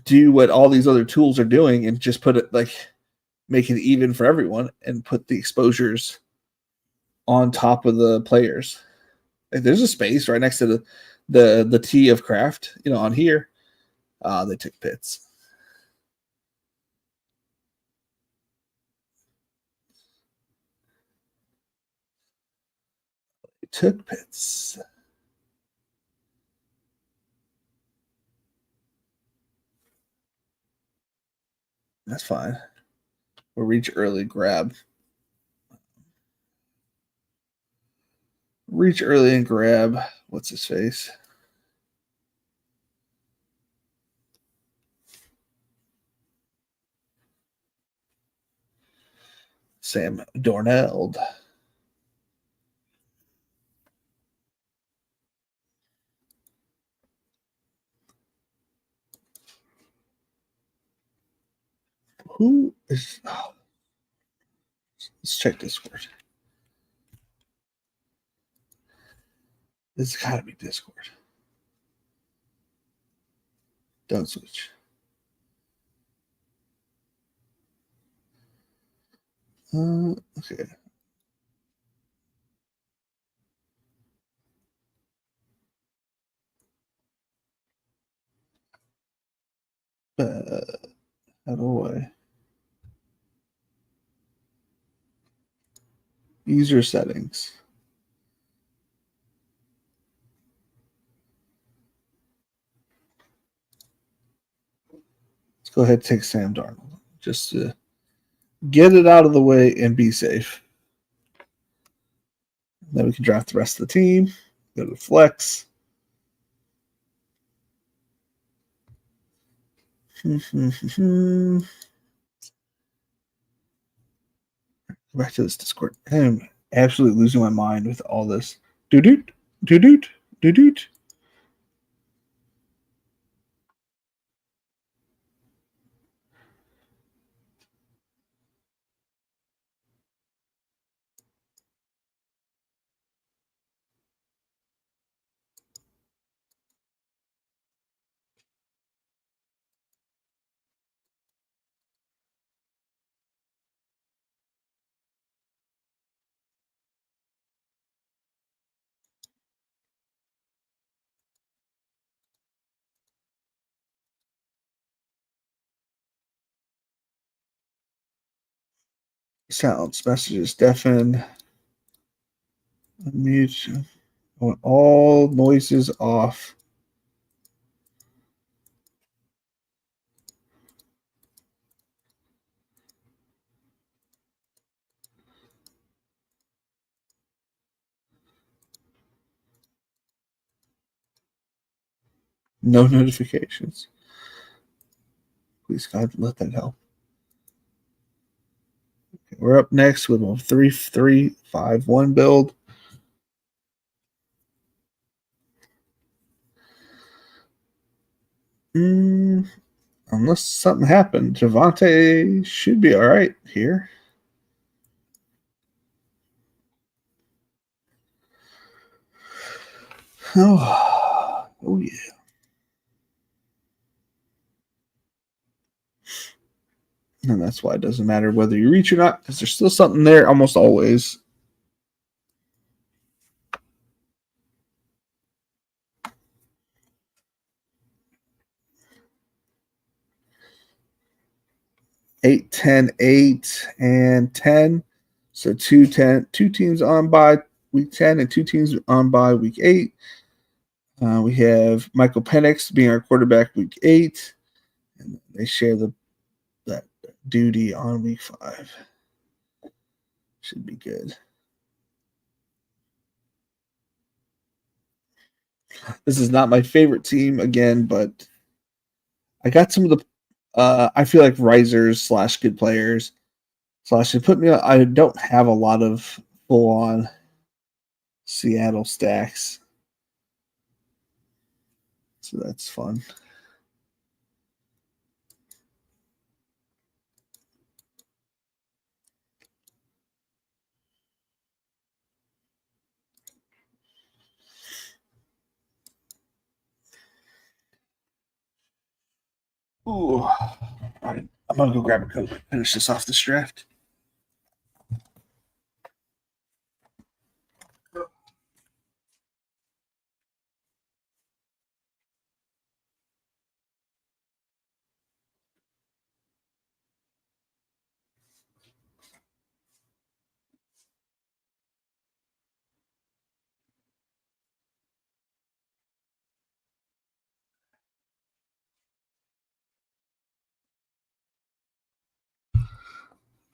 do what all these other tools are doing and just put it like make it even for everyone and put the exposures on top of the players? Like, there's a space right next to the T of craft, on here. They took Pitts. They took Pitts. That's fine. We'll reach early, grab. Reach early and grab. What's his face? Sam Darnold. Who is? Oh, let's check Discord. This has got to be Discord. Don't switch. Okay. How do I? User settings. Let's go ahead and take Sam Darnold. Just to get it out of the way and be safe. Then we can draft the rest of the team. Go to flex. Go back to this Discord. I'm absolutely losing my mind with all this. Doot doot doot. Sounds, messages, deafen, unmute. I want all noises off. No notifications. Please, God, let that help. Okay, we're up next with a 3-3-5-1 build. Unless something happened, Javante should be all right here. Oh yeah. And that's why it doesn't matter whether you reach or not, because there's still something there almost always. Eight, 10, 8, and 10. So 2 teams on by week 10 and 2 teams on by week 8. We have Michael Penix being our quarterback week 8. And they share that duty on week 5. Should be good. This is not my favorite team again, but I got some of the I feel like risers / good players / it put me on. I don't have a lot of full on Seattle stacks, so that's fun. Ooh. All right, I'm gonna go grab a coke. Finish this off this draft.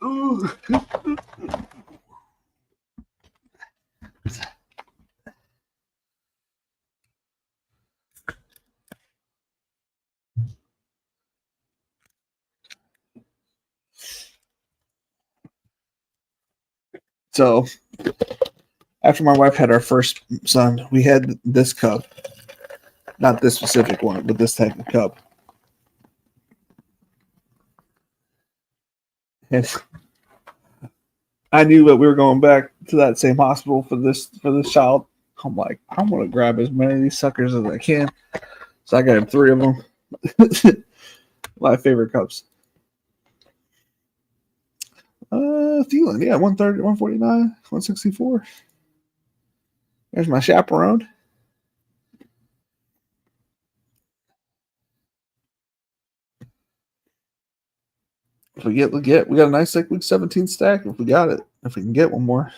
Ooh. So after my wife had our first son, we had this cup. Not this specific one, but this type of cup. And I knew that we were going back to that same hospital for this child. I'm like, I'm gonna grab as many of these suckers as I can. So I got him 3 of them. My favorite cups. Thielen, yeah, 130, 149, 164. There's my chaperone. If we get, we got a nice like week 17 stack. If we got it, if we can get one more.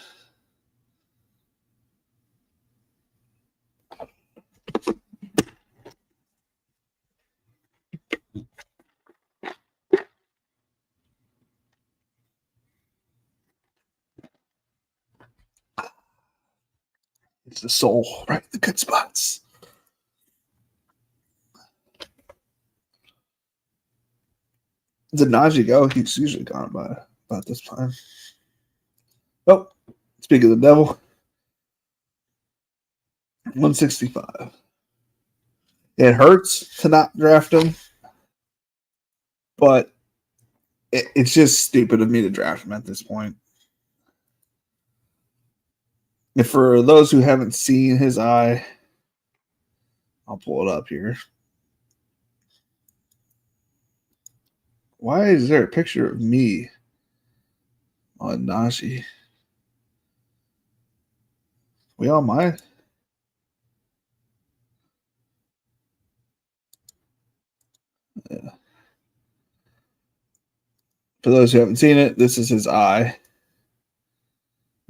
It's the soul, right? The good spots. Did Najee go? He's usually gone by about this time. Oh, speaking of the devil, 165. It hurts to not draft him, but it's just stupid of me to draft him at this point. And for those who haven't seen his eye, I'll pull it up here. Why is there a picture of me on Najee? We all mind? Yeah. For those who haven't seen it, this is his eye.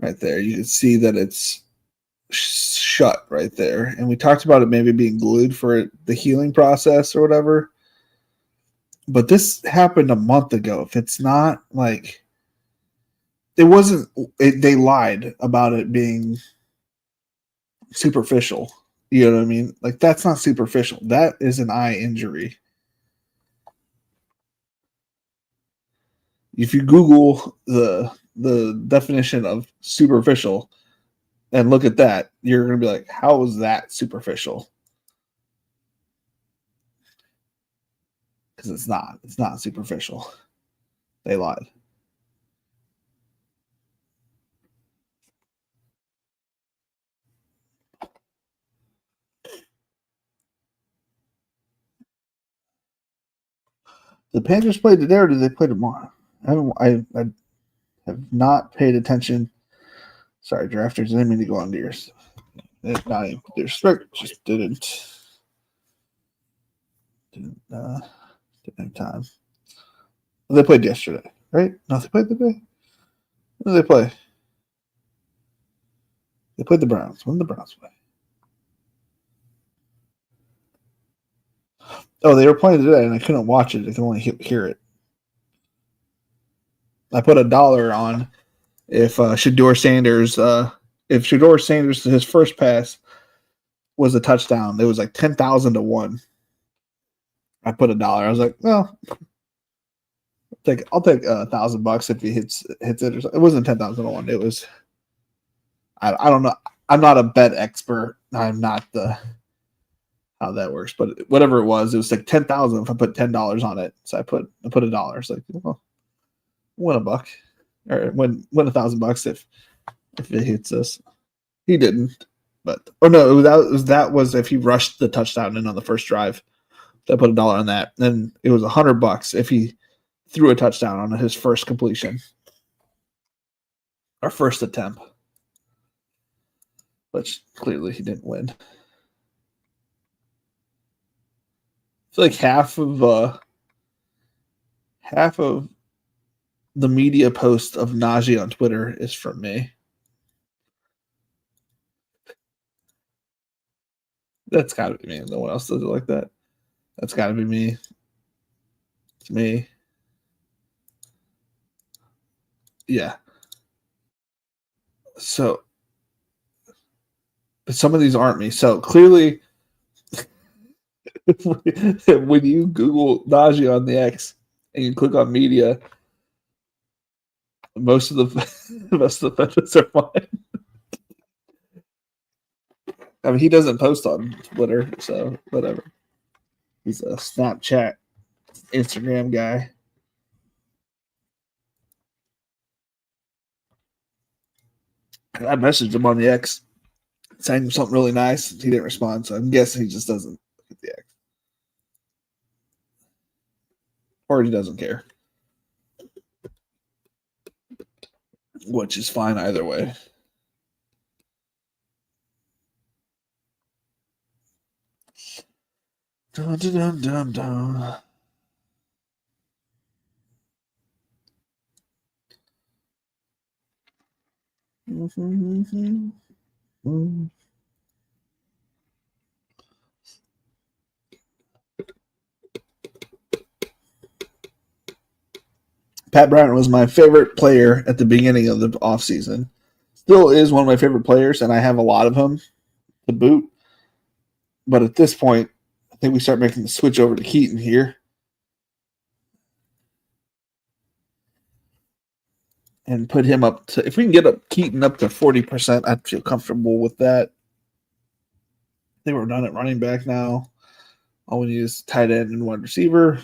Right there. You can see that it's shut right there. And we talked about it maybe being glued for the healing process or whatever. But this happened a month ago. If it's not like it wasn't, they lied about it being superficial. You know what I mean? Like that's not superficial. That is an eye injury. If you Google the definition of superficial and look at that, you're going to be like, how is that superficial? Because it's not. It's not superficial. They lied. The Panthers played today, or did they play tomorrow? I have not paid attention. Sorry, drafters. I didn't mean to go on to yours. Not even disrespect. Just didn't have time. Well, they played yesterday, right? No, they played today. When did they play? They played the Browns. When did the Browns play? Oh, they were playing today, and I couldn't watch it. I could only hear it. I put $1 on if Shedeur Sanders, his first pass was a touchdown. It was like 10,000 to 1. I put $1. I was like, well, I'll take $1,000 if he hits it. Or something. It wasn't 10,000 to 1. It was. I don't know. I'm not a bet expert. I'm not how that works, but whatever it was like 10,000 if I put $10 on it. So I put $1. It's like, well, win $1 or win $1,000 if it hits us. He didn't, but that was if he rushed the touchdown in on the first drive. So I put $1 on that. Then it was $100 if he threw a touchdown on his first completion, our first attempt, which clearly he didn't win. I feel like half of the media post of Najee on Twitter is from me. That's got to be me. No one else does it like that. That's got to be me. It's me. Yeah. So, but some of these aren't me. So clearly, when you Google Najee on the X and you click on media, Most of the most of the photos are fine. I mean, he doesn't post on Twitter, so whatever. He's a Snapchat, Instagram guy. I messaged him on the X, saying him something really nice. He didn't respond, so I'm guessing he just doesn't look at the X, or he doesn't care, which is fine either way. Dun, dun, dun, dun. Pat Bryant was my favorite player at the beginning of the offseason. Still is one of my favorite players, and I have a lot of him to boot. But at this point, I think we start making the switch over to Keaton here. And put him up to, if we can get up Keaton up to 40%, I'd feel comfortable with that. I think we're done at running back now. All we need is tight end and wide receiver.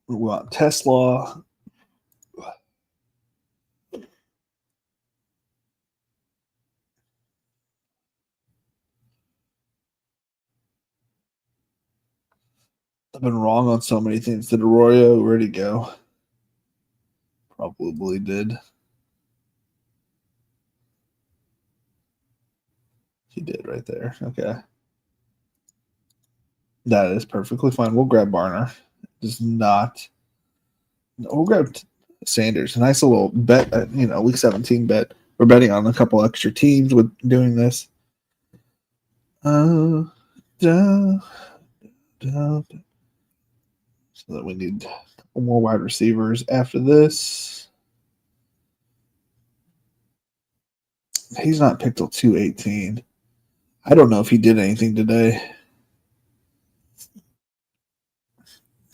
We want Tesla. I've been wrong on so many things. Did Arroyo, where'd he go? Probably did. He did right there. Okay. That is perfectly fine. We'll grab Barner. Does not. We'll grab Sanders. A nice little bet, week 17 bet. We're betting on a couple extra teams with doing this. So that we need a couple more wide receivers after this. He's not picked till 218. I don't know if he did anything today.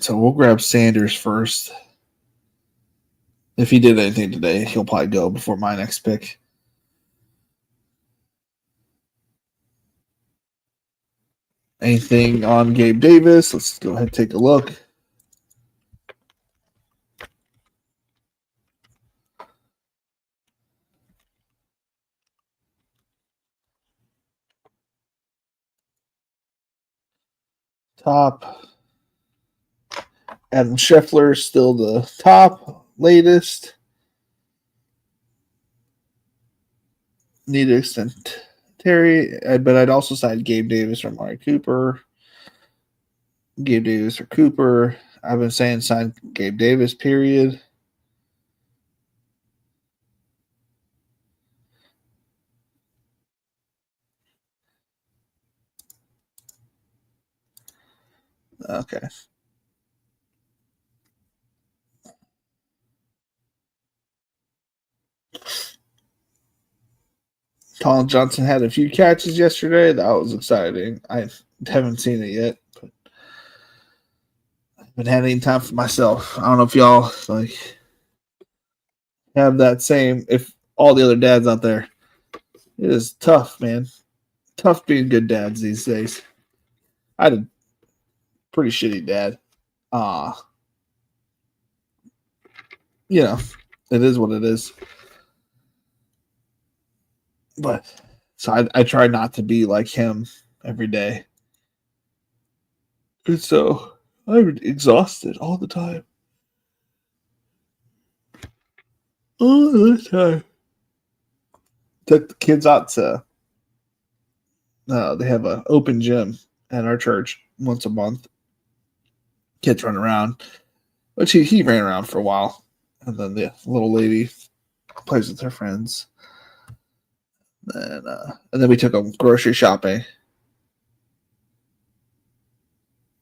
So we'll grab Sanders first. If he did anything today, he'll probably go before my next pick. Anything on Gabe Davis? Let's go ahead and take a look. Top. Adam Scheffler still the top, latest. Need to extend Terry, but I'd also side Gabe Davis or Amari Cooper. Gabe Davis or Cooper. I've been saying sign Gabe Davis, period. Okay. Colin Johnson had a few catches yesterday. That was exciting. I haven't seen it yet, but I've been having time for myself. I don't know if y'all have that same. If all the other dads out there, it is tough, man. Tough being good dads these days. I had a pretty shitty dad. It is what it is. But so I try not to be like him every day. And so I'm exhausted all the time. All the time. Took the kids out to they have an open gym at our church once a month. Kids run around. Which he ran around for a while. And then the little lady plays with her friends. And then we took them grocery shopping.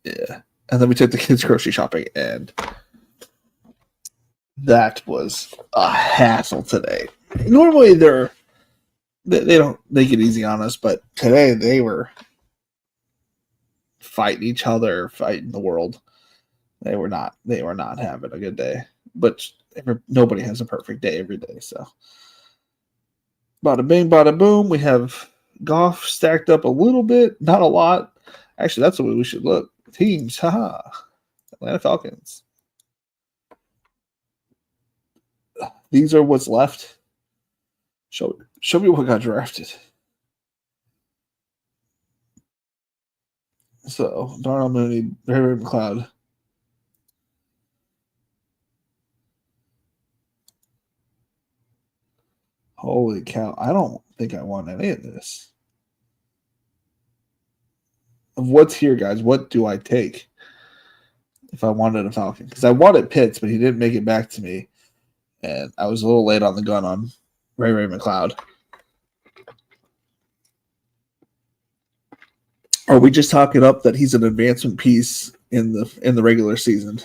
Yeah. And then we took the kids grocery shopping, and that was a hassle today. Normally they're They don't make it easy on us, but today they were fighting each other, fighting the world. They were not having a good day. But nobody has a perfect day every day. So bada bing, bada boom. We have golf stacked up a little bit, not a lot. Actually, that's the way we should look. Teams, haha. Atlanta Falcons. These are what's left. Show me what got drafted. So Darnell Mooney, Ray McLeod. Holy cow! I don't think I want any of this. Of what's here, guys? What do I take if I wanted a Falcon? Because I wanted Pitts, but he didn't make it back to me, and I was a little late on the gun on Ray McLeod. Or we just talk it up that he's an advancement piece in the regular season.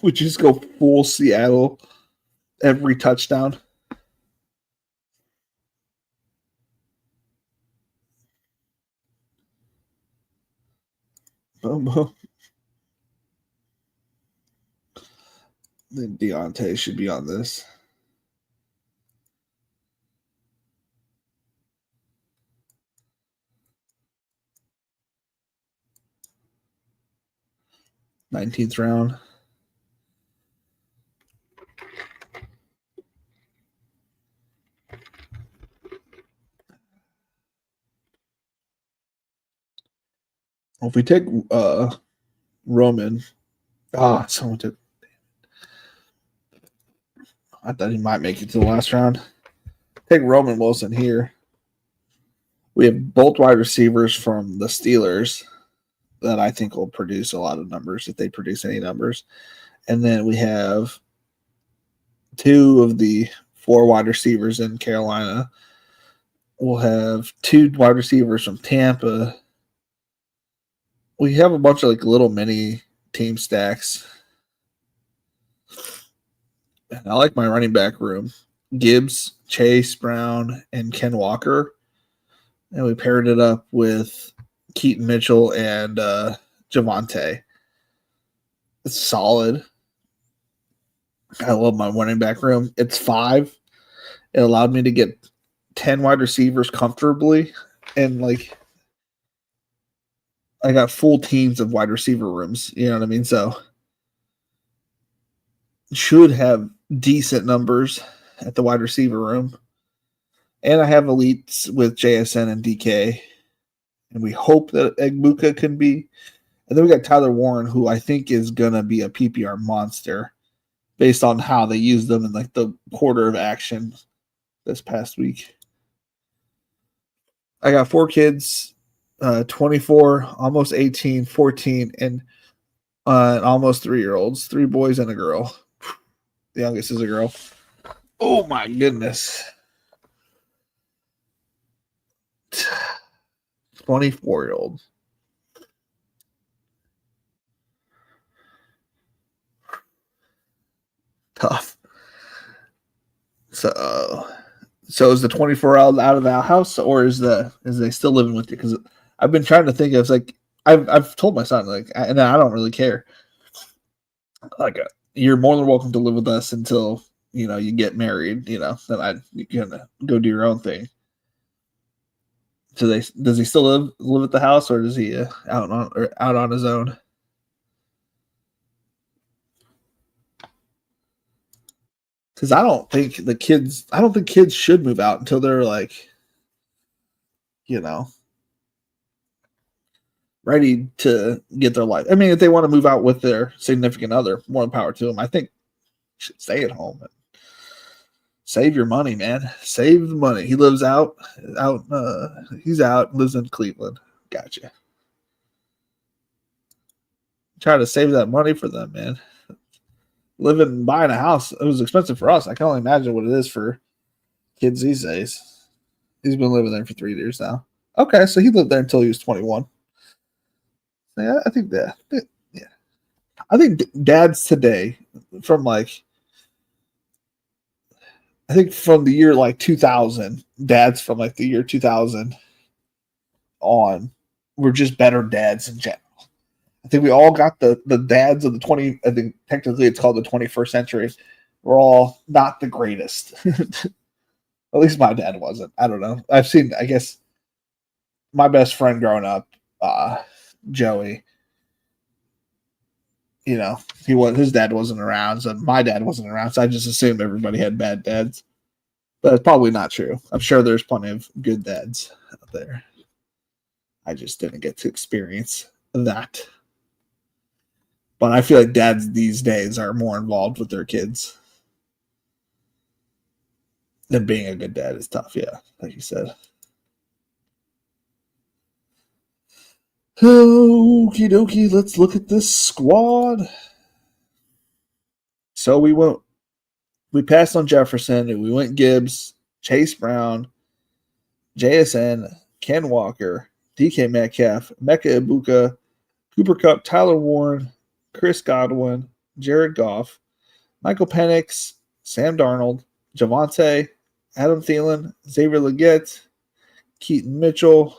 We just go full Seattle every touchdown. Then Deontay should be on this. $19th round. If we take Roman, someone took. I thought he might make it to the last round. Take Roman Wilson here. We have both wide receivers from the Steelers that I think will produce a lot of numbers if they produce any numbers. And then we have 2 of the 4 wide receivers in Carolina. We'll have 2 wide receivers from Tampa. We have a bunch of like little mini team stacks. And I like my running back room. Gibbs, Chase Brown, and Ken Walker. And we paired it up with Keaton Mitchell and Javonte. It's solid. I love my running back room. It's 5. It allowed me to get 10 wide receivers comfortably. And like I got full teams of wide receiver rooms. You know what I mean? So should have decent numbers at the wide receiver room. And I have elites with JSN and DK. And we hope that Egbuka can be. And then we got Tyler Warren, who I think is going to be a PPR monster based on how they used them in like the quarter of action this past week. I got 4 kids, 24, almost 18, 14, and almost 3-year-olds, 3 boys and a girl. The youngest is a girl. Oh, my goodness. 24-year-old. Tough. So is the 24 out of the house, or is they still living with you? Because I've been trying to think of like I've told my son like, and I don't really care. Like you're more than welcome to live with us until you get married. Then you can go do your own thing. So does he still live at the house, or is he out on his own? Because I don't think kids should move out until they're like, ready to get their life. I mean, if they want to move out with their significant other, more power to them. I think you should stay at home and save your money, man. Save the money. He lives he's out, lives in Cleveland. Gotcha. Try to save that money for them, man. Buying a house, it was expensive for us. I can only imagine what it is for kids these days. He's been living there for 3 years now. Okay, so he lived there until he was 21. Yeah, I think that. Yeah, I think dads today, from like, I think from the year like 2000, dads from like the year 2000 on, were just better dads in general. I think we all got the dads of the 20. I think technically it's called the 21st century. We're all not the greatest. At least my dad wasn't. I don't know. I've seen. I guess my best friend growing up, Joey. You know, his dad wasn't around, so my dad wasn't around. So I just assumed everybody had bad dads, but it's probably not true. I'm sure there's plenty of good dads out there. I just didn't get to experience that. But I feel like dads these days are more involved with their kids. Than being a good dad is tough, yeah, like you said. Okie dokie, let's look at this squad. So we passed on Jefferson, and we went Gibbs, Chase Brown, JSN, Ken Walker, DK Metcalf, Mecca Ibuka, Cooper Kupp, Tyler Warren, Chris Godwin, Jared Goff, Michael Penix, Sam Darnold, Javonte, Adam Thielen, Xavier Legette, Keaton Mitchell,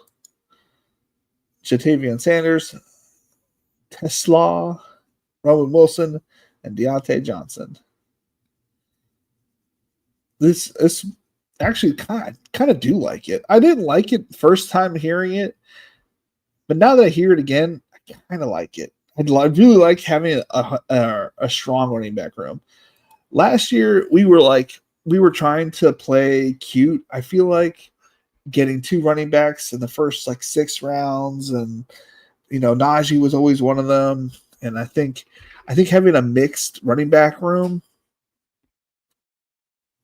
Jatavian Sanders, Tesla, Roman Wilson, and Deontay Johnson. This actually kind of do like it. I didn't like it first time hearing it, but now that I hear it again, I kind of like it. I really like having a strong running back room. Last year we were trying to play cute. I feel like getting 2 running backs in the first like 6 rounds, and Najee was always one of them. And I think having a mixed running back room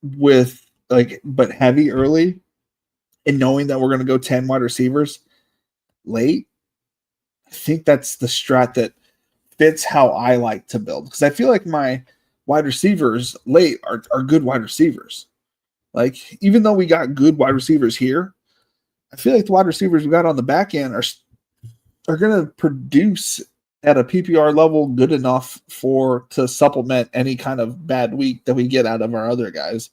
with but heavy early, and knowing that we're going to go 10 wide receivers late, I think that's the strat that fits how I like to build, because I feel like my wide receivers late are good wide receivers. Like, even though we got good wide receivers here, I feel like the wide receivers we got on the back end are going to produce at a PPR level good enough to supplement any kind of bad week that we get out of our other guys.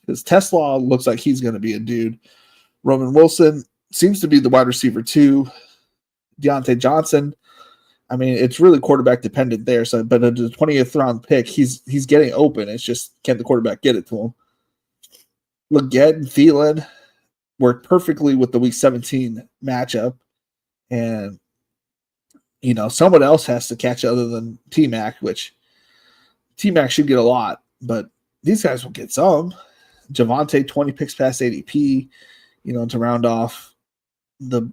Because Tesla looks like he's going to be a dude. Roman Wilson seems to be the wide receiver too. Deontay Johnson, I mean, it's really quarterback dependent there. So, but at the 20th round pick, he's getting open. It's just, can the quarterback get it to him? Legette and Thielen worked perfectly with the Week 17 matchup, and someone else has to catch other than T-Mac, which T-Mac should get a lot, but these guys will get some. Javonte, 20 picks past ADP, to round off the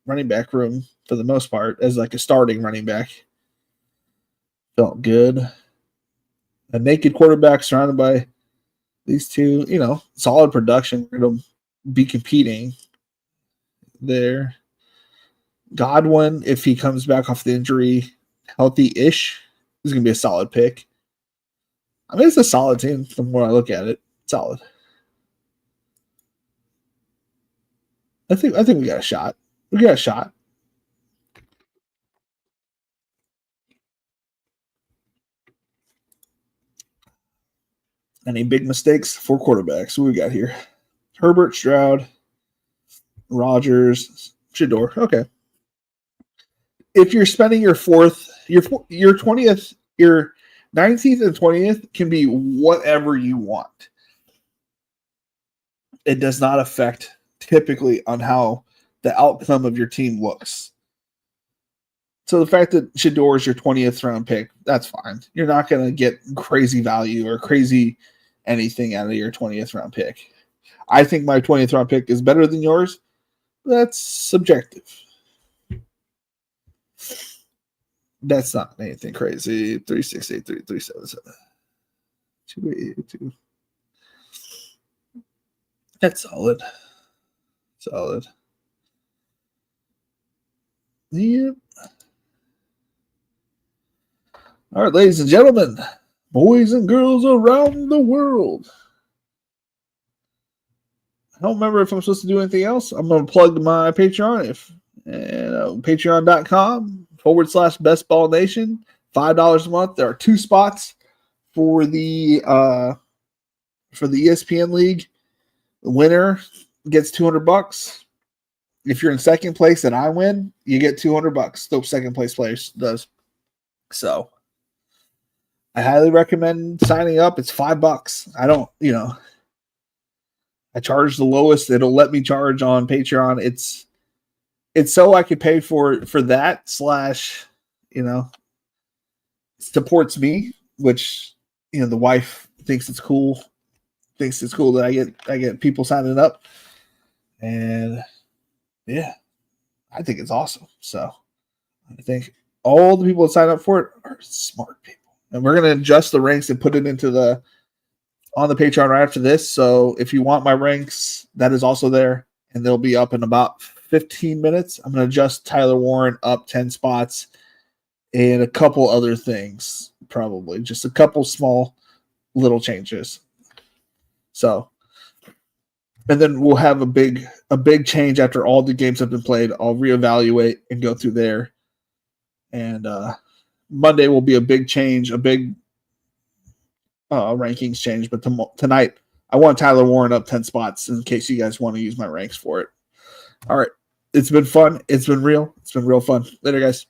running back room for the most part as like a starting running back. Felt good. A naked quarterback surrounded by these two, solid production. We're going to be competing there. Godwin, if he comes back off the injury healthy-ish, is going to be a solid pick. I mean, it's a solid team from where I look at it. Solid. I think we got a shot. We got a shot. Any big mistakes for quarterbacks? What we got here? Herbert, Stroud, Rodgers, Shador. Okay. If you're spending your 20th, your 19th and 20th can be whatever you want. It does not affect typically on how the outcome of your team looks. So the fact that Shador is your 20th round pick, that's fine. You're not going to get crazy value or crazy anything out of your 20th round pick. I think my 20th round pick is better than yours. That's subjective. That's not anything crazy. 368, 377. 282. That's solid. Solid. Yep. All right, ladies and gentlemen, boys and girls around the world. don't remember if I'm supposed to do anything else. I'm going to plug my Patreon. Patreon.com/bestballnation. $5 a month. There are 2 spots for the ESPN League. The winner gets $200. If you're in second place and I win, you get $200. The second place player does. So I highly recommend signing up. It's $5. I don't, I charge the lowest it'll let me charge on Patreon. It's so I could pay for that / supports me, which the wife thinks it's cool that I get people signing up, and yeah, I think it's awesome. So I think all the people that sign up for it are smart people, and we're gonna adjust the ranks and put it on the Patreon right after this. So if you want my ranks, that is also there, and they'll be up in about 15 minutes. I'm gonna adjust Tyler Warren up 10 spots and a couple other things, probably just a couple small little changes. So, and then we'll have a big change after all the games have been played. I'll reevaluate and go through there. And Monday will be a big change, a big rankings change. But tonight, I want Tyler Warren up 10 spots in case you guys want to use my ranks for it. All right. It's been fun. It's been real. It's been real fun. Later, guys.